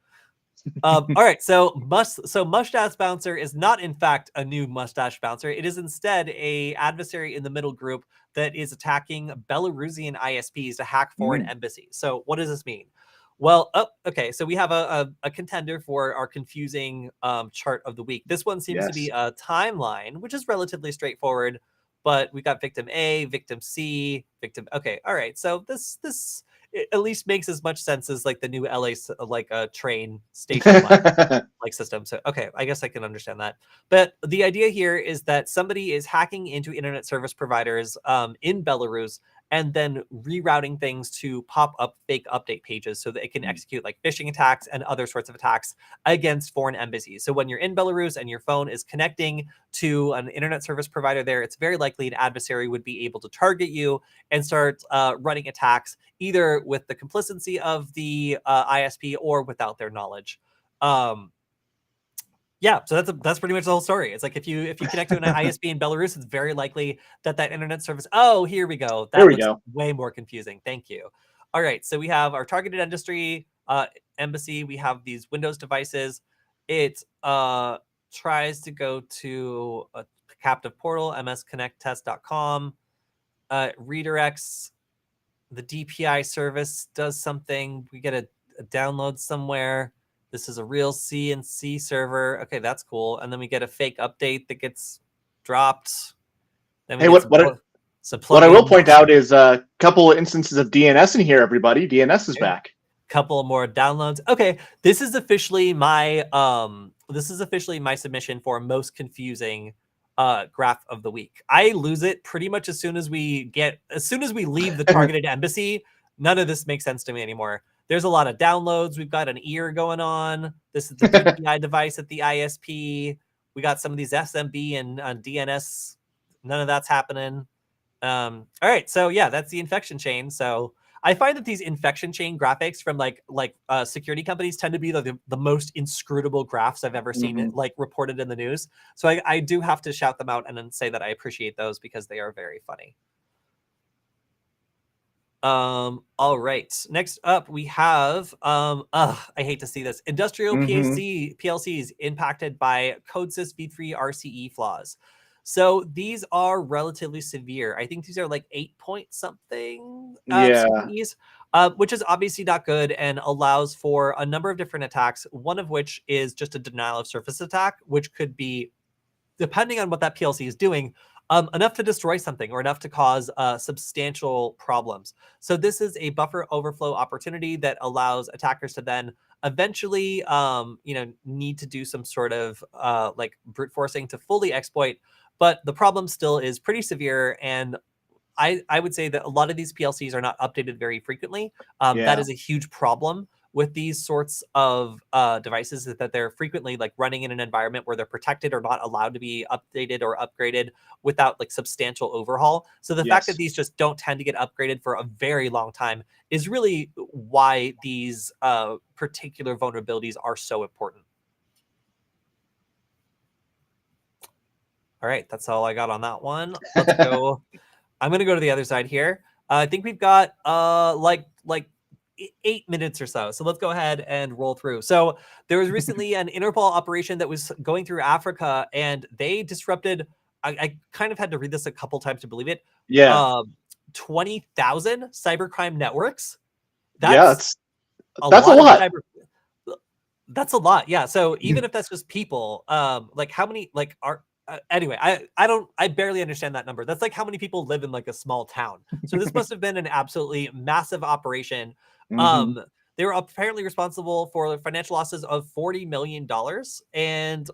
Speaker 1: All right, so Mustache Bouncer is not in fact a new Mustache Bouncer. It is instead a adversary in the middle group that is attacking Belarusian ISPs to hack foreign embassies. So what does this mean? Well, okay, so we have a contender for our confusing chart of the week. This one seems to be a timeline, which is relatively straightforward, but we got victim A, victim C, victim. Okay, all right, so this it at least makes as much sense as like the new LA like a train station like system. So okay, I guess I can understand that. But the idea here is that somebody is hacking into internet service providers in Belarus and then rerouting things to pop up fake update pages so that it can execute like phishing attacks and other sorts of attacks against foreign embassies. So when you're in Belarus and your phone is connecting to an internet service provider there, it's very likely an adversary would be able to target you and start running attacks either with the complicity of the ISP or without their knowledge. Yeah, so that's pretty much the whole story. It's like if you connect to an ISP in Belarus, it's very likely that internet service. Oh, here we go. That looks way more confusing. Thank you. All right, so we have our targeted industry embassy. We have these Windows devices. It tries to go to a captive portal, msconnecttest.com. Redirects the DPI service, does something. We get a download somewhere. This is a real CNC server. Okay, that's cool. And then we get a fake update that gets dropped. Then we
Speaker 2: hey, what I will point out is a couple of instances of DNS in here, everybody. DNS is back.
Speaker 1: Couple more downloads. Okay, this is officially my submission for most confusing graph of the week. I lose it pretty much as soon as we leave the targeted embassy. None of this makes sense to me anymore. There's a lot of downloads. We've got an ear going on. This is the DPI device at the ISP. We got some of these SMB and DNS. None of that's happening. All right, so yeah, that's the infection chain. So I find that these infection chain graphics from like security companies tend to be the most inscrutable graphs I've ever seen like reported in the news. So I do have to shout them out and then say that I appreciate those because they are very funny. All right, next up we have I hate to see this, industrial PLCs impacted by CodeSys v3 RCE flaws. So these are relatively severe. I think these are like 8 point something CVEs, which is obviously not good and allows for a number of different attacks, one of which is just a denial of service attack, which could be, depending on what that PLC is doing, enough to destroy something or enough to cause substantial problems. So this is a buffer overflow opportunity that allows attackers to then eventually, need to do some sort of like brute forcing to fully exploit. But the problem still is pretty severe, and I would say that a lot of these PLCs are not updated very frequently. That is a huge problem with these sorts of devices, is that they're frequently like running in an environment where they're protected or not allowed to be updated or upgraded without like substantial overhaul. So the fact that these just don't tend to get upgraded for a very long time is really why these particular vulnerabilities are so important. All right, that's all I got on that one. Let's go. I'm going to go to the other side here. I think we've got like 8 minutes or so. So let's go ahead and roll through. So there was recently an Interpol operation that was going through Africa, and they disrupted I kind of had to read this a couple times to believe it.
Speaker 2: Yeah.
Speaker 1: 20,000 cybercrime networks.
Speaker 2: Yeah,
Speaker 1: That's a
Speaker 2: that's a
Speaker 1: lot of
Speaker 2: lot.
Speaker 1: cyber. That's a lot. Yeah. So even if that's just people, like how many like are anyway, I barely understand that number. That's like how many people live in like a small town. So this must have been an absolutely massive operation.
Speaker 2: Hmm.
Speaker 1: Um, they were apparently responsible for financial losses of $40 million, and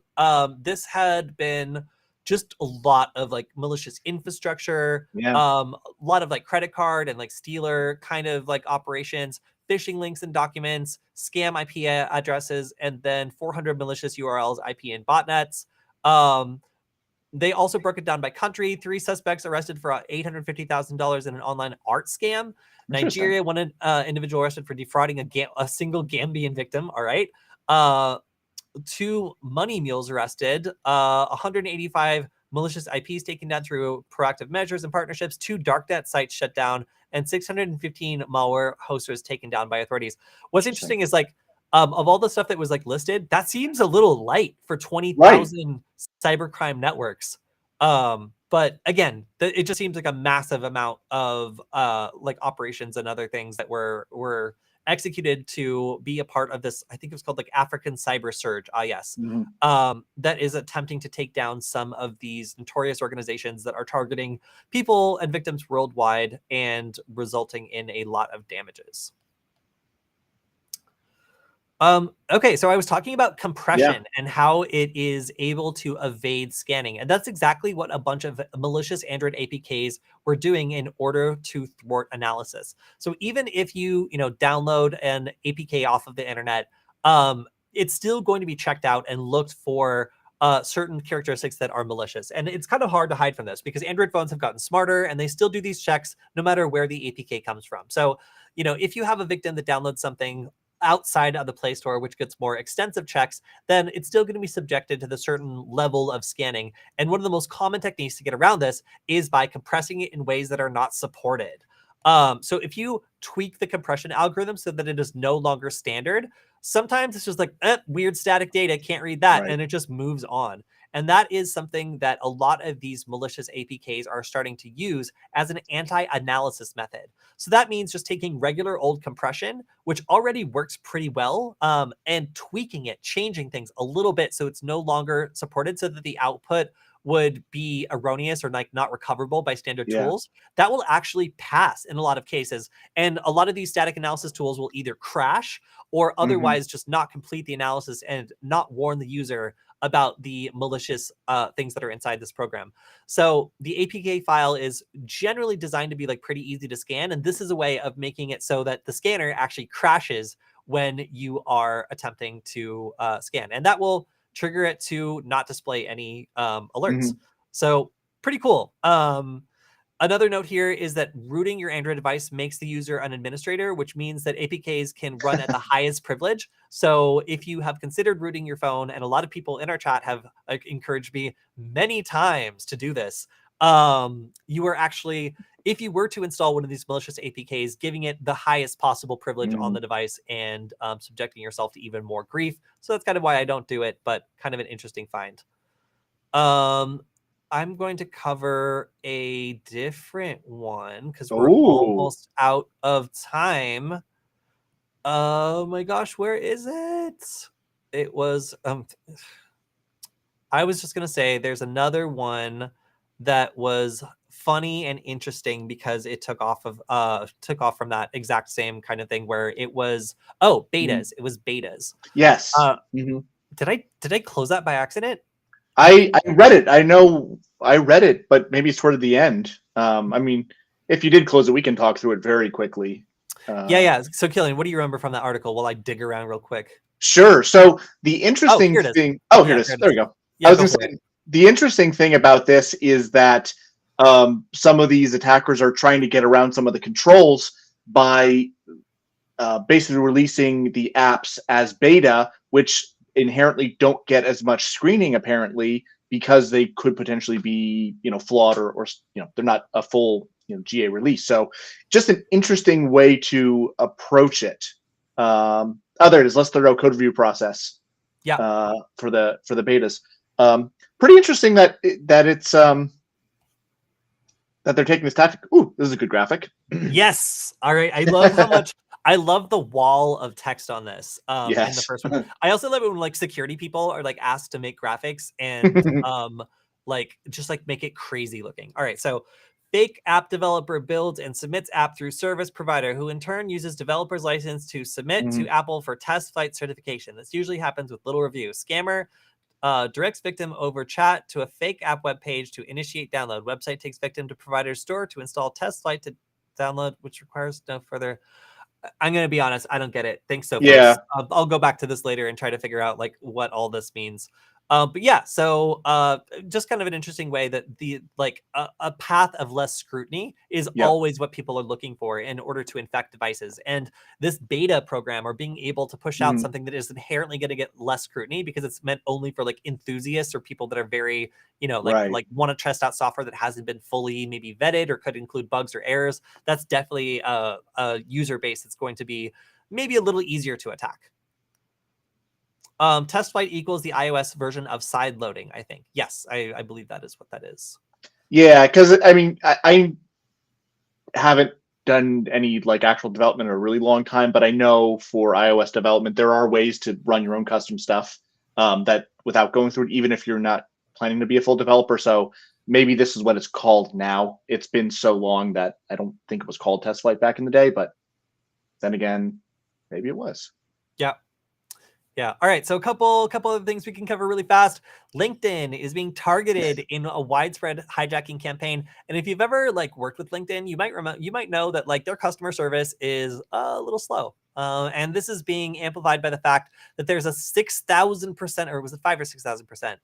Speaker 1: this had been just a lot of like malicious infrastructure,
Speaker 2: Yeah,
Speaker 1: a lot of like credit card and like stealer kind of like operations, phishing links and documents, scam IP addresses, and then 400 malicious URLs, IP and botnets. Um, they also broke it down by country. 3 suspects arrested for $850,000 in an online art scam.
Speaker 2: interesting.
Speaker 1: Nigeria, one individual arrested for defrauding a single Gambian victim. All right. Uh, 2 money mules arrested, 185 malicious IPs taken down through proactive measures and partnerships, 2 darknet sites shut down, and 615 malware hosters taken down by authorities. What's
Speaker 2: Interesting.
Speaker 1: interesting is like of all the stuff that was like listed, that seems a little light for
Speaker 2: Right.
Speaker 1: 20,000 cybercrime networks. But again, it just seems like a massive amount of like operations and other things that were executed to be a part of this. I think it was called like African Cyber Surge. Ah, yes.
Speaker 2: Hmm.
Speaker 1: That is attempting to take down some of these notorious organizations that are targeting people and victims worldwide and resulting in a lot of damages. Okay, so I was talking about
Speaker 2: Yeah.
Speaker 1: compression and how it is able to evade scanning. And that's exactly what a bunch of malicious Android APKs were doing in order to thwart analysis. So even if you know, download an APK off of the internet, it's still going to be checked out and looked for certain characteristics that are malicious. And it's kind of hard to hide from this because Android phones have gotten smarter and they still do these checks no matter where the APK comes from. So, you know, if you have a victim that downloads something outside of the Play Store, which gets more extensive checks, then it's still going to be subjected to the certain level of scanning. And one of the most common techniques to get around this is by compressing it in ways that are not supported. So if you tweak the compression algorithm so that it is no longer standard, sometimes it's just like weird static data, can't read that,
Speaker 2: Right.
Speaker 1: and it just moves on. And that is something that a lot of these malicious APKs are starting to use as an anti-analysis method. So that means just taking regular old compression, which already works pretty well, and tweaking it, changing things a little bit so it's no longer supported, so that the output would be erroneous or like not recoverable by standard
Speaker 2: Yeah.
Speaker 1: tools. That will actually pass in a lot of cases. And a lot of these static analysis tools will either crash or
Speaker 2: Hmm.
Speaker 1: otherwise just not complete the analysis and not warn the user about the malicious things that are inside this program. So the APK file is generally designed to be like pretty easy to scan. And this is a way of making it so that the scanner actually crashes when you are attempting to scan. And that will trigger it to not display any alerts.
Speaker 2: Hmm.
Speaker 1: So pretty cool. Another note here is that rooting your Android device makes the user an administrator, which means that APKs can run at the highest privilege. So if you have considered rooting your phone, and a lot of people in our chat have encouraged me many times to do this, you are actually, if you were to install one of these malicious APKs, giving it the highest possible privilege on
Speaker 2: Hmm.
Speaker 1: the device and subjecting yourself to even more grief. So that's kind of why I don't do it, but kind of an interesting find. Um, I'm going to cover a different one because we're
Speaker 2: Oh,
Speaker 1: almost out of time. Oh my gosh, where is it? It was I was just gonna say there's another one that was funny and interesting because it took off from that exact same kind of thing where it was
Speaker 2: mhm.
Speaker 1: betas. It was betas.
Speaker 2: Yes.
Speaker 1: Uh
Speaker 2: Hmm.
Speaker 1: did I close that by accident?
Speaker 2: I read it. I know I read it, but maybe it's toward the end. I mean, if you did close it, we can talk through it very quickly.
Speaker 1: Yeah,
Speaker 2: Uh,
Speaker 1: yeah. So, Killian, what do you remember from that article while I dig around real quick?
Speaker 2: sure. So the
Speaker 1: Oh,
Speaker 2: interesting
Speaker 1: here it is.
Speaker 2: thing. Oh, here
Speaker 1: Yeah,
Speaker 2: it
Speaker 1: here
Speaker 2: is.
Speaker 1: it
Speaker 2: There
Speaker 1: is.
Speaker 2: we go. I
Speaker 1: Yeah,
Speaker 2: was
Speaker 1: go
Speaker 2: going to
Speaker 1: for it.
Speaker 2: say the interesting thing about this is that some of these attackers are trying to get around some of the controls by basically releasing the apps as beta, which inherently don't get as much screening apparently because they could potentially be flawed or they're not a full GA release. So just an interesting way to approach it. There it is. Let's throw code review process
Speaker 1: Yeah.
Speaker 2: for the betas. pretty interesting that it's that they're taking this tactic. Ooh, this is a good graphic.
Speaker 1: Yes. All right. I love how much I love the wall of text on this. In the
Speaker 2: Yes.
Speaker 1: first one. I also love it when like security people are like asked to make graphics and like just like make it crazy looking. All right. So fake app developer builds and submits app through service provider who in turn uses developer's license to submit to Apple for test flight certification. This usually happens with little review. Scammer directs victim over chat to a fake app web page to initiate download. Website takes victim to provider's store to install test flight to download, which requires no further. I'm going to be honest. I don't get it. Thanks, Sophos.
Speaker 2: Yeah.
Speaker 1: I'll go back to this later and try to figure out like what all this means. But yeah, so just kind of an interesting way that the like a path of less scrutiny is always what people are looking for in order to infect devices. And this beta program or being able to push out something that is inherently going to get less scrutiny because it's meant only for like enthusiasts or people that are very, you know, like want to test out software that hasn't been fully maybe vetted or could include bugs or errors. That's definitely a user base that's going to be maybe a little easier to attack. Test flight equals the iOS version of side loading, I think. Yes, I believe that is what that is.
Speaker 2: Yeah, because I mean, I haven't done any like actual development in a really long time, but I know for iOS development, there are ways to run your own custom stuff that without going through it, even if you're not planning to be a full developer. So maybe this is what it's called now. It's been so long that I don't think it was called test flight back in the day, but then again, maybe it was.
Speaker 1: Yeah. Yeah. All right. So a couple of things we can cover really fast. LinkedIn is being targeted in a widespread hijacking campaign. And if you've ever like worked with LinkedIn, you might know that like their customer service is a little slow. And this is being amplified by the fact that there's a 6,000%, or was it 5 or 6,000%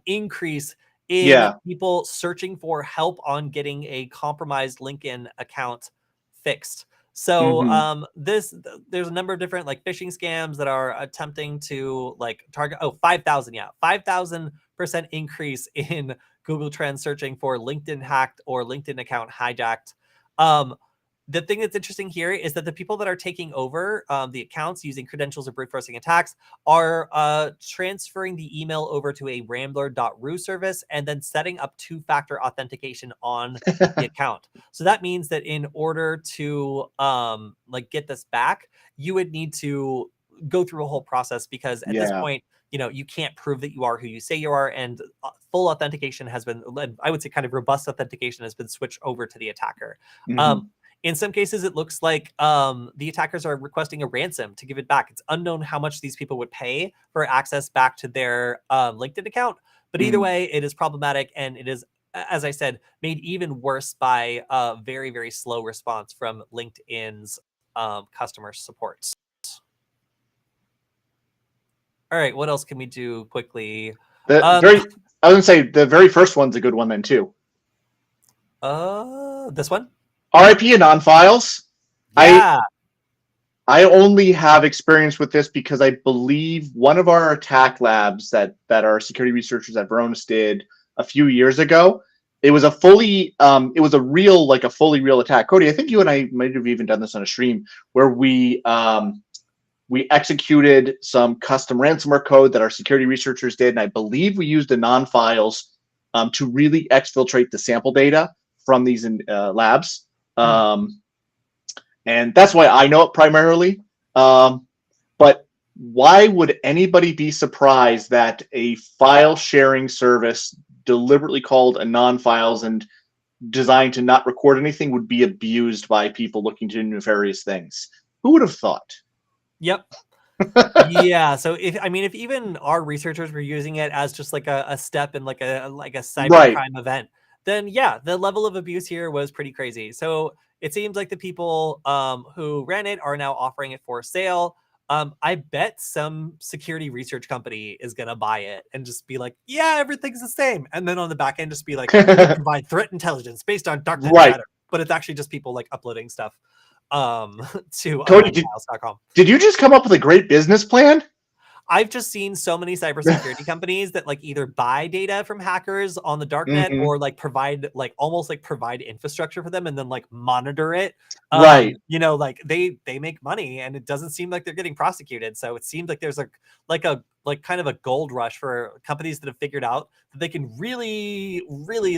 Speaker 1: increase in people searching for help on getting a compromised LinkedIn account fixed. So there's a number of different like phishing scams that are attempting to like target 5,000% increase in Google Trends searching for LinkedIn hacked or LinkedIn account hijacked. The thing that's interesting here is that the people that are taking over the accounts using credentials or brute forcing attacks are transferring the email over to a rambler.ru service and then setting up two-factor authentication on the account. So that means that in order to like get this back, you would need to go through a whole process because at this point, you know, you can't prove that you are who you say you are, and full authentication has been, I would say kind of robust authentication has been switched over to the attacker. In some cases, it looks like the attackers are requesting a ransom to give it back. It's unknown how much these people would pay for access back to their LinkedIn account. But either way, it is problematic. And it is, as I said, made even worse by a very, very slow response from LinkedIn's customer support. All right, what else can we do quickly?
Speaker 2: I was going to say the very first one's a good one then, too.
Speaker 1: This one?
Speaker 2: RIP Anon files.
Speaker 1: Yeah.
Speaker 2: I only have experience with this because I believe one of our attack labs that our security researchers at Varonis did a few years ago, it was a fully real attack. Kody, I think you and I might have even done this on a stream where we executed some custom ransomware code that our security researchers did, and I believe we used Anon files to really exfiltrate the sample data from these labs. And that's why I know it primarily. But why would anybody be surprised that a file sharing service deliberately called Anon files and designed to not record anything would be abused by people looking to do nefarious things? Who would have thought?
Speaker 1: Yep. Yeah. So if even our researchers were using it as just like a step in like a cybercrime event, then yeah, the level of abuse here was pretty crazy. So it seems like the people who ran it are now offering it for sale. I bet some security research company is going to buy it and just be like, yeah, everything's the same. And then on the back end, just be like, we provide threat intelligence based on darknet chatter. But it's actually just people like uploading stuff to
Speaker 2: Kody,
Speaker 1: files.com.
Speaker 2: Did you just come up with a great business plan?
Speaker 1: I've just seen so many cybersecurity companies that like either buy data from hackers on the darknet
Speaker 2: Mhm.
Speaker 1: or like provide like almost like provide infrastructure for them and then like monitor it.
Speaker 2: Right.
Speaker 1: You know, like they make money and it doesn't seem like they're getting prosecuted. So it seems like there's a like kind of a gold rush for companies that have figured out that they can really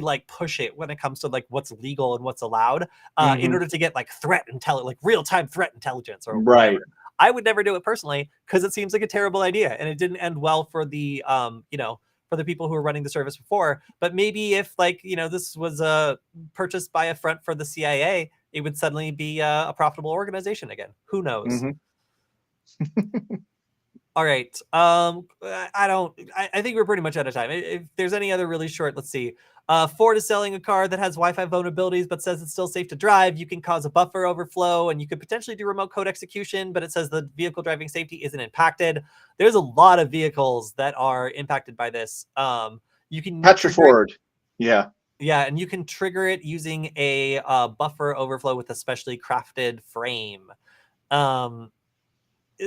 Speaker 1: like push it when it comes to like what's legal and what's allowed in
Speaker 2: Mhm.
Speaker 1: order to get like like real-time threat intelligence or
Speaker 2: Right.
Speaker 1: whatever. I would never do it personally because it seems like a terrible idea and it didn't end well for the you know, for the people who were running the service before. But maybe if like, you know, this was purchased by a front for the CIA, it would suddenly be a profitable organization again. Who knows?
Speaker 2: Mhm.
Speaker 1: All right. I think we're pretty much out of time. If there's any other really short, let's see. Ford is selling a car that has Wi-Fi vulnerabilities, but says it's still safe to drive. You can cause a buffer overflow, and you could potentially do remote code execution, but it says the vehicle driving safety isn't impacted. There's a lot of vehicles that are impacted by this. You can
Speaker 2: Patrick
Speaker 1: trigger it,
Speaker 2: Ford. Yeah.
Speaker 1: yeah, and you can trigger it using a buffer overflow with a specially crafted frame. Um,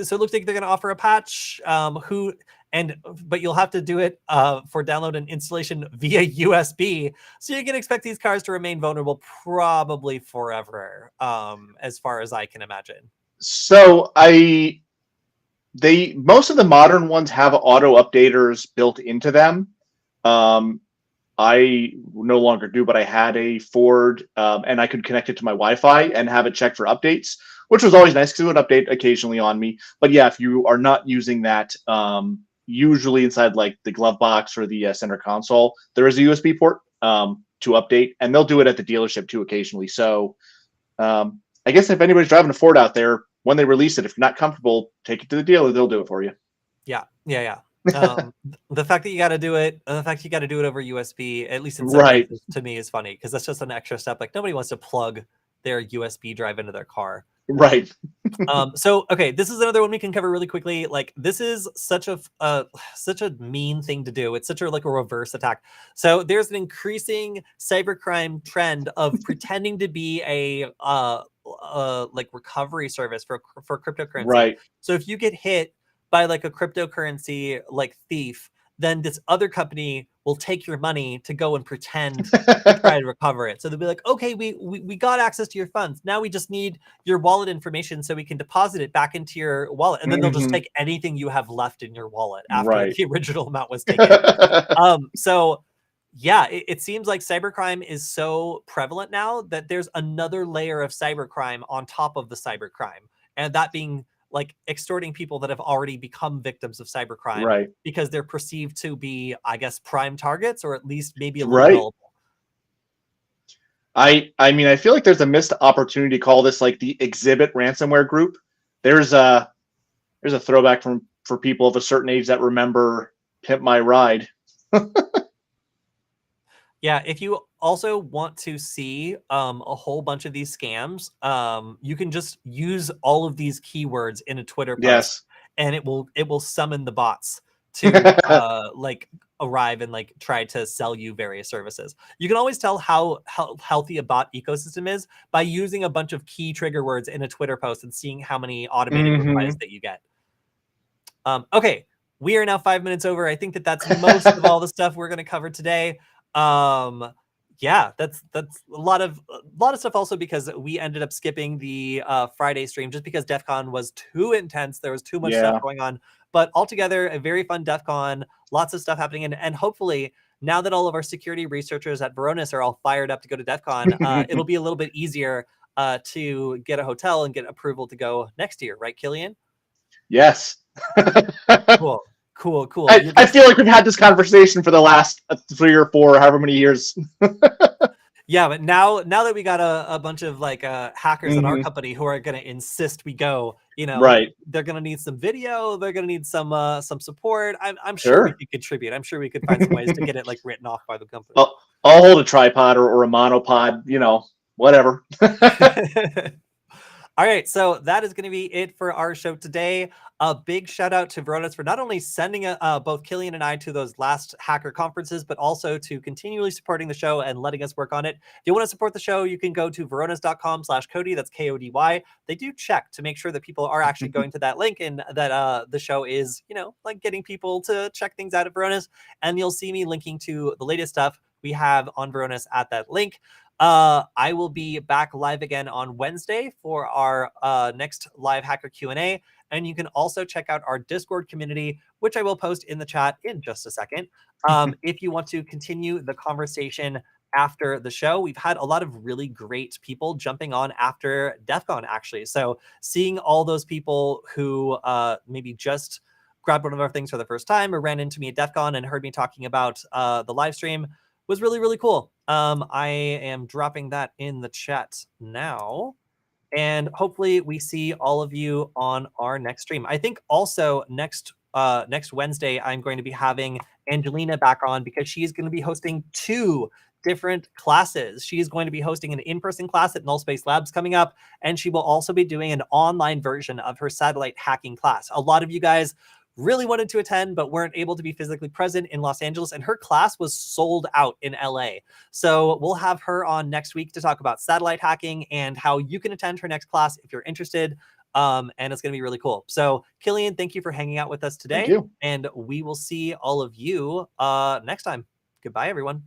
Speaker 1: so it looks like they're going to offer a patch but you'll have to do it for download and installation via USB, so you can expect these cars to remain vulnerable probably forever, as far as I can imagine.
Speaker 2: So most of the modern ones have auto updaters built into them. I no longer do, but I had a Ford, and I could connect it to my Wi-Fi and have it check for updates, which was always nice because it would update occasionally on me. But yeah, if you are not using that, usually inside like the glove box or the center console, there is a USB port to update, and they'll do it at the dealership too occasionally. So I guess if anybody's driving a Ford out there, when they release it, if you're not comfortable, take it to the dealer; they'll do it for you.
Speaker 1: Yeah. The fact that you got to do it, the fact you got to do it over USB, at least in some
Speaker 2: Right,
Speaker 1: cases, to me is funny because that's just an extra step. Like nobody wants to plug their USB drive into their car.
Speaker 2: right.
Speaker 1: So okay, this is another one we can cover really quickly. Like this is such a mean thing to do. It's such a like a reverse attack. So there's an increasing cybercrime trend of pretending to be a like recovery service for cryptocurrency.
Speaker 2: Right.
Speaker 1: So if you get hit by like a cryptocurrency like thief, then this other company will take your money to go and pretend to try to recover it. So they'll be like, okay, we got access to your funds. Now we just need your wallet information so we can deposit it back into your wallet. And then they'll just
Speaker 2: Mhm.
Speaker 1: take anything you have left in your wallet after
Speaker 2: Right.
Speaker 1: the original amount was taken. So yeah, it seems like cybercrime is so prevalent now that there's another layer of cybercrime on top of the cybercrime. And that being like extorting people that have already become victims of cybercrime
Speaker 2: Right.
Speaker 1: because they're perceived to be, I guess, prime targets or at least maybe a little
Speaker 2: Right.
Speaker 1: gullible.
Speaker 2: I mean, I feel like there's a missed opportunity to call this like the Exhibit ransomware group. There's a throwback from for people of a certain age that remember Pimp My Ride.
Speaker 1: Yeah, if you also want to see a whole bunch of these scams, you can just use all of these keywords in a Twitter post,
Speaker 2: Yes.
Speaker 1: and it will summon the bots to like arrive and like try to sell you various services. You can always tell how healthy a bot ecosystem is by using a bunch of key trigger words in a Twitter post and seeing how many automated replies
Speaker 2: Hmm.
Speaker 1: that you get. Okay, we are now 5 minutes over. I think that that's most of all the stuff we're going to cover today. Um, yeah, that's a lot of stuff. Also, because we ended up skipping the Friday stream just because DEF CON was too intense. There was too much stuff
Speaker 2: Yeah.
Speaker 1: going on. But altogether, a very fun DEF CON. Lots of stuff happening, and hopefully. Now that all of our security researchers at Varonis are all fired up to go to DEF CON, it'll be a little bit easier to get a hotel and get approval to go next year, right, Kilian?
Speaker 2: Yes.
Speaker 1: Cool, cool.
Speaker 2: I feel like we've had this conversation for the last 3 or 4, however many years.
Speaker 1: Yeah, but now that we got a bunch of like hackers in our
Speaker 2: Hmm.
Speaker 1: company who are gonna insist we go, you know,
Speaker 2: Right.
Speaker 1: they're gonna need some video, they're gonna need some support. I'm sure we
Speaker 2: Sure.
Speaker 1: could contribute. I'm sure we could find some ways to get it like written off by the company.
Speaker 2: I'll hold a tripod or a monopod, whatever.
Speaker 1: All right, so that is going to be it for our show today. A big shout out to Veronis for not only sending both Kilian and I to those last hacker conferences, but also to continually supporting the show and letting us work on it. If you want to support the show, you can go to veronis.com/Kody. That's Kody. They do check to make sure that people are actually going to that link and that the show is, like getting people to check things out at Veronis. And you'll see me linking to the latest stuff we have on Veronis at that link. I will be back live again on Wednesday for our next live hacker Q&A. And you can also check out our Discord community, which I will post in the chat in just a second. If you want to continue the conversation after the show, we've had a lot of really great people jumping on after DEF CON, actually. So seeing all those people who maybe just grabbed one of our things for the first time or ran into me at DEF CON and heard me talking about the live stream was really, really cool. I am dropping that in the chat now. And hopefully we see all of you on our next stream. I think also next Wednesday, I'm going to be having Angelina back on because she's going to be hosting 2 different classes. She's going to be hosting an in-person class at Null Space Labs coming up, and she will also be doing an online version of her satellite hacking class. A lot of you guys really wanted to attend, but weren't able to be physically present in Los Angeles, and her class was sold out in LA. So we'll have her on next week to talk about satellite hacking and how you can attend her next class if you're interested. And it's going to be really cool. So Kilian, thank you for hanging out with us today.
Speaker 2: Thank you.
Speaker 1: And we will see all of you next time. Goodbye, everyone.